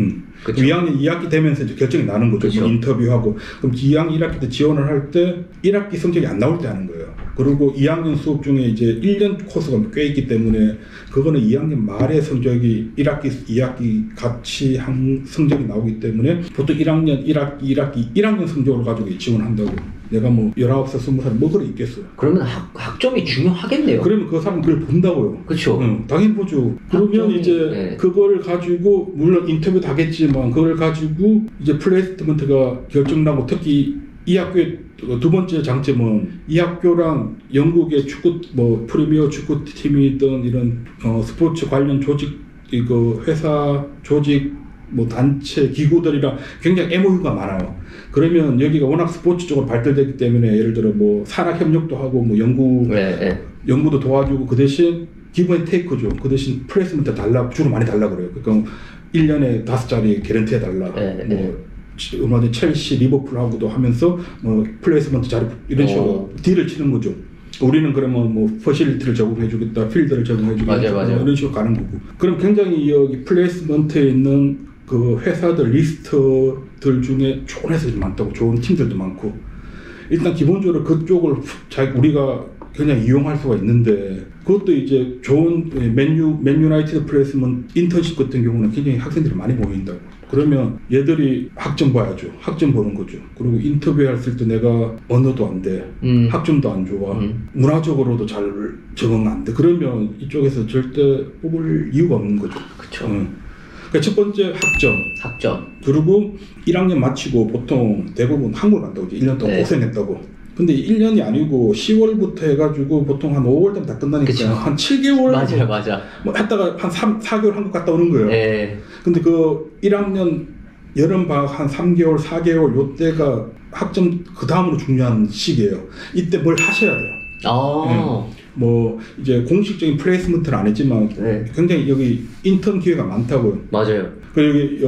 2학년 2학기 되면서 이제 결정이 나는 거죠. 뭐 인터뷰하고. 그럼 2학년 1학기 때 지원을 할 때 1학기 성적이 안 나올 때 하는 거예요. 그리고 2학년 수업 중에 이제 1년 코스가 꽤 있기 때문에 그거는 2학년 말에 성적이 1학기, 2학기 같이 한 성적이 나오기 때문에 보통 1학년, 1학년 성적으로 가지고 지원한다고. 내가 뭐 19살, 20살 뭐 그래 있겠어요. 그러면 학점이 중요하겠네요. 그러면 그 사람 그걸 본다고요. 그렇죠. 당연히 보죠. 그러면 이제 그걸 가지고 물론 인터뷰도 하겠지만 그걸 가지고 이제 플레이스먼트가 결정나고 특히 이 학교의 두 번째 장점은 이 학교랑 영국의 축구 뭐 프리미어 축구팀이든 이런 스포츠 관련 조직 이거 회사 조직 뭐 단체 기구들이랑 굉장히 MOU가 많아요. 그러면 여기가 워낙 스포츠 쪽으로 발달됐기 때문에 예를 들어 뭐 산학 협력도 하고 뭐 연구도 도와주고 그 대신 기브앤 테이크죠. 그 대신 플레이스먼트 주로 많이 달라 그래요. 그러니까 1년에 5짜리 개런티 해달라. 뭐 얼마 전에 첼시, 리버풀하고도 하면서 뭐 플레이스먼트 자리 이런 식으로 딜을 치는 거죠. 우리는 그러면 뭐 퍼실리티를 제공해주겠다, 필드를 제공해주겠다 이런 식으로 가는 거고. 그럼 굉장히 여기 플레이스먼트에 있는 그 회사들 리스트들 중에 좋은 회사들이 많다고, 좋은 팀들도 많고. 일단 기본적으로 그쪽을 우리가 그냥 이용할 수가 있는데 그것도 이제 좋은 맨 유나이티드 플레이스먼트 인턴십 같은 경우는 굉장히 학생들이 많이 모인다고. 그러면 얘들이 학점 봐야죠. 학점 보는 거죠. 그리고 인터뷰 했을 때 내가 언어도 안 돼. 학점도 안 좋아. 문화적으로도 잘 적응 안 돼. 그러면 이쪽에서 절대 뽑을 이유가 없는 거죠. 그렇죠. 그러니까 첫 번째 학점. 그리고 1학년 마치고 보통 대부분 한국을 간다고. 1년 동안 고생했다고. 근데 1년이 아니고 10월부터 해가지고 보통 한 5월 되면 다 끝나니까 그쵸. 한 7개월 맞아. 뭐 했다가 한 4개월 한국 갔다 오는 거예요. 네. 근데 그 1학년 여름방학 한 3개월, 4개월 요때가 학점 그 다음으로 중요한 시기예요. 이때 뭘 하셔야 돼요. 뭐 이제 공식적인 플레이스먼트는 안 했지만 굉장히 여기 인턴 기회가 많다고요. 맞아요. 여기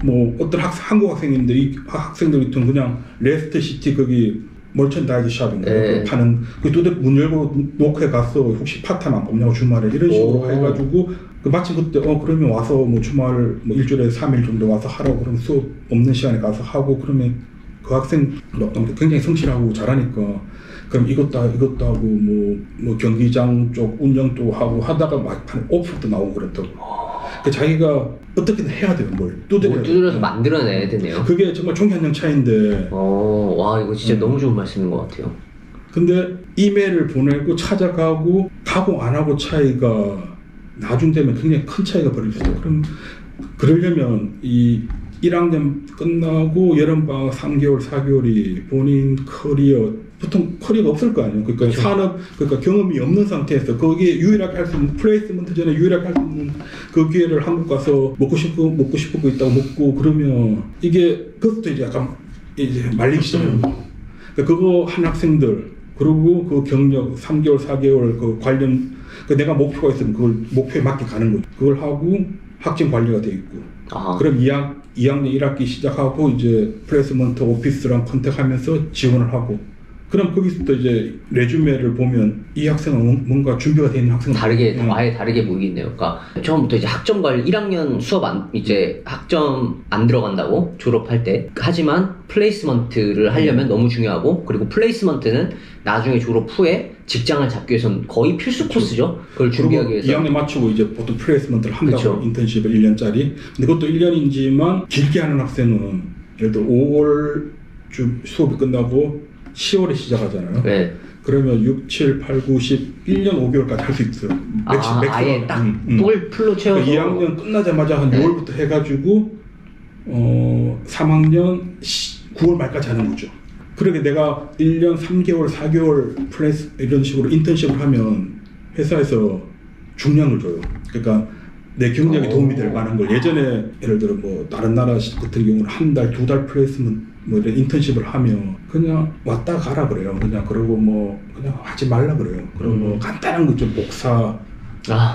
뭐 어떤 한국 학생인데 이 학생들 같은 그냥 레스트시티 거기 멀천다이즈 샵인가 파는 그 두대 문 열고 노크에 가서 혹시 파타임 안 뽑냐고 주말에 이런 식으로 해가지고 그 마침 그때 그러면 와서 뭐 주말 뭐 일주일에 3일 정도 와서 하라고 그러면 수업 없는 시간에 가서 하고 그러면 그 학생 굉장히 성실하고 잘하니까 그럼 이것도 하고 뭐 경기장 쪽 운영도 하고 하다가 막판 오프도 나오고 그랬다고. 그 자기가 어떻게든 해야 돼요. 뭘 두드려서 만들어내야 되네요. 그게 정말 종이 한 장 차이인데. 와 이거 진짜 너무 좋은 말씀인 것 같아요. 근데 이메일을 보내고 찾아가고 가고 안 하고 차이가 나중 되면 굉장히 큰 차이가 벌어졌어요. 그럼 그러려면 이 1학년 끝나고 여름방학 3개월, 4개월이 본인 커리어, 보통 커리어가 없을 거 아니에요. 그러니까 그렇죠. 산업, 그러니까 경험이 없는 상태에서 거기에 유일하게 할 수 있는 플레이스먼트 전에 유일하게 할 수 있는 그 기회를 한국 가서 먹고 싶은 거 있다고 먹고 그러면 이게 그것도 이제 약간 이제 말리기 시작해요. 그러니까 그거 한 학생들 그리고 그 경력 3개월, 4개월 그 관련 내가 목표가 있으면 그걸 목표에 맞게 가는 거죠. 그걸 하고 학점 관리가 돼 있고. 그럼 2학년 1학기 시작하고 이제 플레이스먼트 오피스랑 컨택하면서 지원을 하고. 그럼 거기서부터 이제 레주메를 보면 이 학생은 뭔가 준비가 돼 있는 학생은 아예 다르게 보이겠네요. 그러니까 처음부터 이제 학점 관리 1학년 수업 이제 학점 안 들어간다고 졸업할 때. 하지만 플레이스먼트를 하려면 너무 중요하고, 그리고 플레이스먼트는 나중에 졸업 후에 직장을 잡기 위해서는 거의 필수 코스죠. 그걸 준비하기 위해서. 2학년 마치고 이제 보통 플레이스먼트를 한다고. 그쵸. 인턴십을 1년짜리. 근데 그것도 1년이지만 길게 하는 학생은 예를 들어 5월쯤 수업이 끝나고 10월에 시작하잖아요. 네. 그러면 6, 7, 8, 9, 10, 1년 5개월까지 할 수 있어요. 아예 딱 풀로 채워서. 그러니까 2학년 끝나자마자 한 6월부터 해가지고 3학년 9월 말까지 하는 거죠. 그렇게 내가 1년 3개월, 4개월 플레이스 이런 식으로 인턴십을 하면 회사에서 중량을 줘요. 그러니까 내 경력에 도움이 될 만한 걸. 예전에 예를 들어 뭐 다른 나라 같은 경우는 한 달, 2달 플레이스먼트 뭐 이런 인턴십을 하면 그냥 왔다 가라 그래요. 그냥 그러고 뭐 그냥 하지 말라 그래요. 그리고 뭐 간단한 거 좀 복사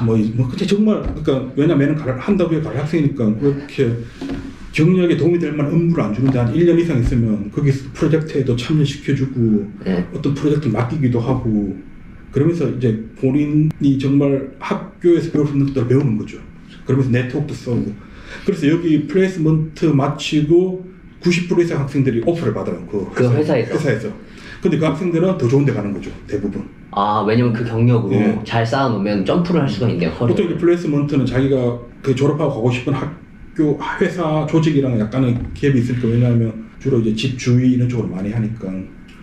뭐 그때 정말 그러니까 왜냐면 한다고 갈 학생이니까 그렇게 경력에 도움이 될 만한 업무를 안 주는데 한 1년 이상 있으면 거기서 프로젝트에도 참여시켜주고 어떤 프로젝트 맡기기도 하고 그러면서 이제 본인이 정말 학교에서 배울 수 있는 것들을 배우는 거죠. 그러면서 네트워크도 써고. 그래서 여기 플레이스먼트 마치고 90% 이상 학생들이 오퍼를 받아요. 그 회사에서. 근데 그 학생들은 더 좋은 데 가는 거죠. 대부분. 왜냐면 그 경력으로 잘 쌓아놓으면 점프를 할 수가 있네요. 보통 이제 플레이스먼트는 자기가 그 졸업하고 가고 싶은 학교, 회사 조직이랑 약간의 갭이 있으니까 왜냐하면 주로 이제 집 주위 이런 쪽으로 많이 하니까.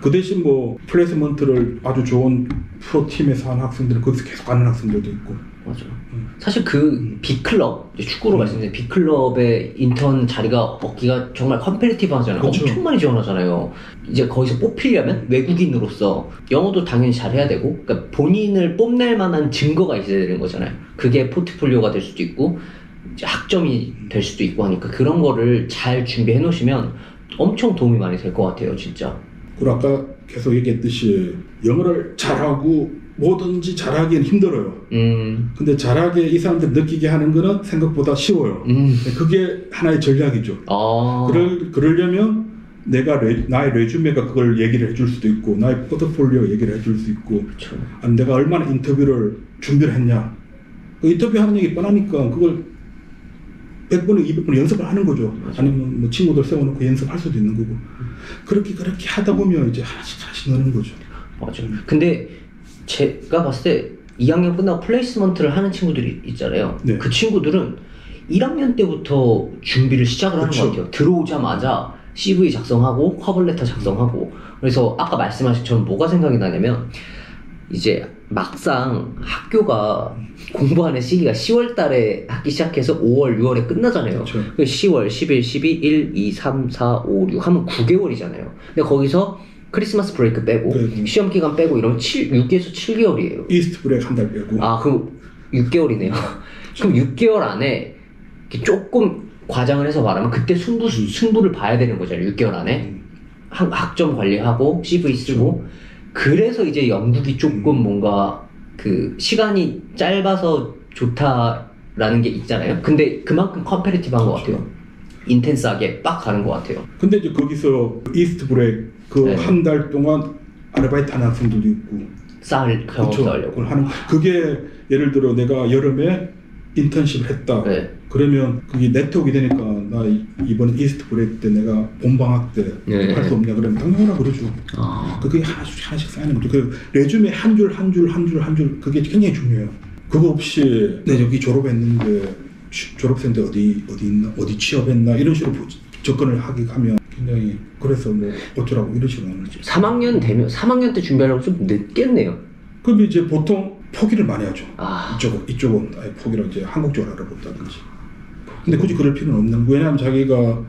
그 대신 뭐 플레이스먼트를 아주 좋은 프로팀에서 하는 학생들은 거기서 계속 가는 학생들도 있고. 맞아. 사실 그 B클럽, 축구로 말씀드린 B클럽의 인턴 자리가 얻기가 정말 컴페티티브 하잖아요. 그렇죠. 엄청 많이 지원하잖아요. 이제 거기서 뽑히려면 외국인으로서 영어도 당연히 잘해야 되고, 그러니까 본인을 뽐낼 만한 증거가 있어야 되는 거잖아요. 그게 포트폴리오가 될 수도 있고, 이제 학점이 될 수도 있고 하니까 그런 거를 잘 준비해 놓으시면 엄청 도움이 많이 될 것 같아요, 진짜. 그리고 아까 계속 얘기했듯이 영어를 잘하고 뭐든지 잘하기는 힘들어요. 근데 잘하게 이 사람들 느끼게 하는 거는 생각보다 쉬워요. 그게 하나의 전략이죠. 그러려면 내가 나의 레주메가 그걸 얘기를 해줄 수도 있고 나의 포트폴리오 얘기를 해줄 수 있고 그쵸. 아니, 내가 얼마나 인터뷰를 준비를 했냐. 그 인터뷰 하는 얘기 뻔하니까 그걸 100번에 200번 연습을 하는 거죠. 맞아. 아니면 뭐 친구들 세워놓고 연습할 수도 있는 거고. 그렇게 하다 보면 이제 하나씩 느는 거죠. 맞아요. 근데 제가 봤을 때 2학년 끝나고 플레이스먼트를 하는 친구들이 있잖아요. 네. 그 친구들은 1학년 때부터 준비를 시작을 하는 그쵸. 것 같아요. 들어오자마자 CV 작성하고 커버레터 작성하고. 그래서 아까 말씀하신 저는 뭐가 생각이 나냐면 이제 막상 학교가 공부하는 시기가 10월 달에 학기 시작해서 5월, 6월에 끝나잖아요. 그쵸. 10월, 10일, 12, 1, 2, 3, 4, 5, 6 하면 9개월이잖아요. 근데 거기서 크리스마스 브레이크 빼고 시험 기간 빼고 이러면 6에서 7개월이에요. 이스트 브레이크 한 달 빼고. 그럼 6개월이네요. 그럼 6개월 안에 조금 과장을 해서 말하면 그때 승부를 봐야 되는 거잖아요. 6개월 안에 학점 관리하고 CV 쓰고. 그래서 이제 영국이 조금 뭔가 그 시간이 짧아서 좋다라는 게 있잖아요. 근데 그만큼 컴페티티브한 것 같아요. 인텐스하게 빡 가는 것 같아요. 근데 이제 거기서 이스트 브레이크 그 한 달 동안 아르바이트 하는 학생들도 있고 경험 쌓으려고. 그게 예를 들어 내가 여름에 인턴십을 했다. 그러면 그게 네트워크가 되니까 나 이번 이스트 브레이크 때 내가 봄방학 때 할 수 없냐 그러면 당연하라 그러죠. 그게 하나씩 쌓이는 거죠. 그 레주메 한 줄 그게 굉장히 중요해요. 그거 없이 내 여기 졸업했는데 졸업생들 어디 있나 어디 취업했나 이런 식으로 접근을 하면 굉장히 그래서 뭐 어쩌라고 이런 식으로 하는 거죠. 3학년 때 준비하려면 좀 늦겠네요. 그럼 이제 보통 포기를 많이 하죠. 아. 이쪽은 아예 포기를 이제 한국적으로 알아본다든지. 근데 굳이 그럴 필요는 없는 거예요. 왜냐하면 자기가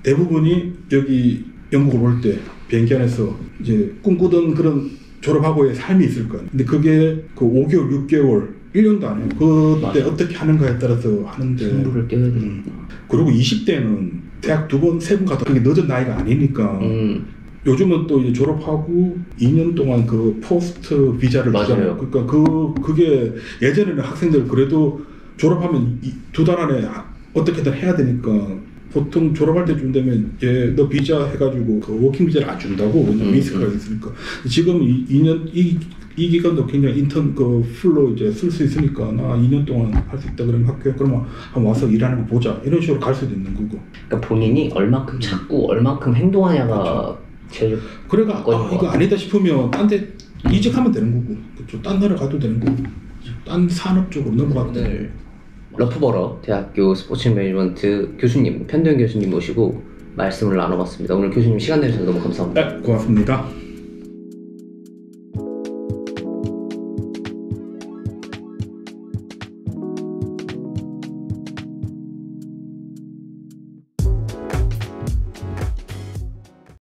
대부분이 여기 영국을 올 때 비행기 안에서 이제 꿈꾸던 그런 졸업하고의 삶이 있을 거예요. 근데 그게 그 5개월, 6개월, 1년도 안 해요. 그때 맞아. 어떻게 하는가에 따라서 하는데. 승부를 떼야 돼. 그리고 20대는 대학 2번, 3번 가도 그게 늦은 나이가 아니니까. 요즘은 또 이제 졸업하고 2년 동안 그 포스트 비자를 맞아요. 주잖아요. 그러니까 그게 예전에는 학생들 그래도 졸업하면 2달 안에 어떻게든 해야 되니까 보통 졸업할 때쯤 되면 너 비자 해가지고 그 워킹 비자를 안 준다고. 왜냐면 리스크가 있으니까. 지금 2년 이 기간도 굉장히 인턴 그 풀로 이제 쓸 수 있으니까 나 2년 동안 할 수 있다 그러면 할게. 그러면 한번 와서 일하는 거 보자. 이런 식으로 갈 수도 있는 거고. 그러니까 본인이 얼만큼 찾고 얼만큼 행동하냐가 그렇죠. 제일 그래가 이거 아니다 싶으면 딴 데 이직하면 되는 거고. 그렇죠. 딴 나라 가도 되는 거고. 딴 산업 쪽으로 넘어가도 되는 오늘 러프버러 대학교 스포츠 매니지먼트 교수님, 편도영 교수님 모시고 말씀을 나눠봤습니다. 오늘 교수님 시간 내주셔서 너무 감사합니다. 거고. 네, 고맙습니다.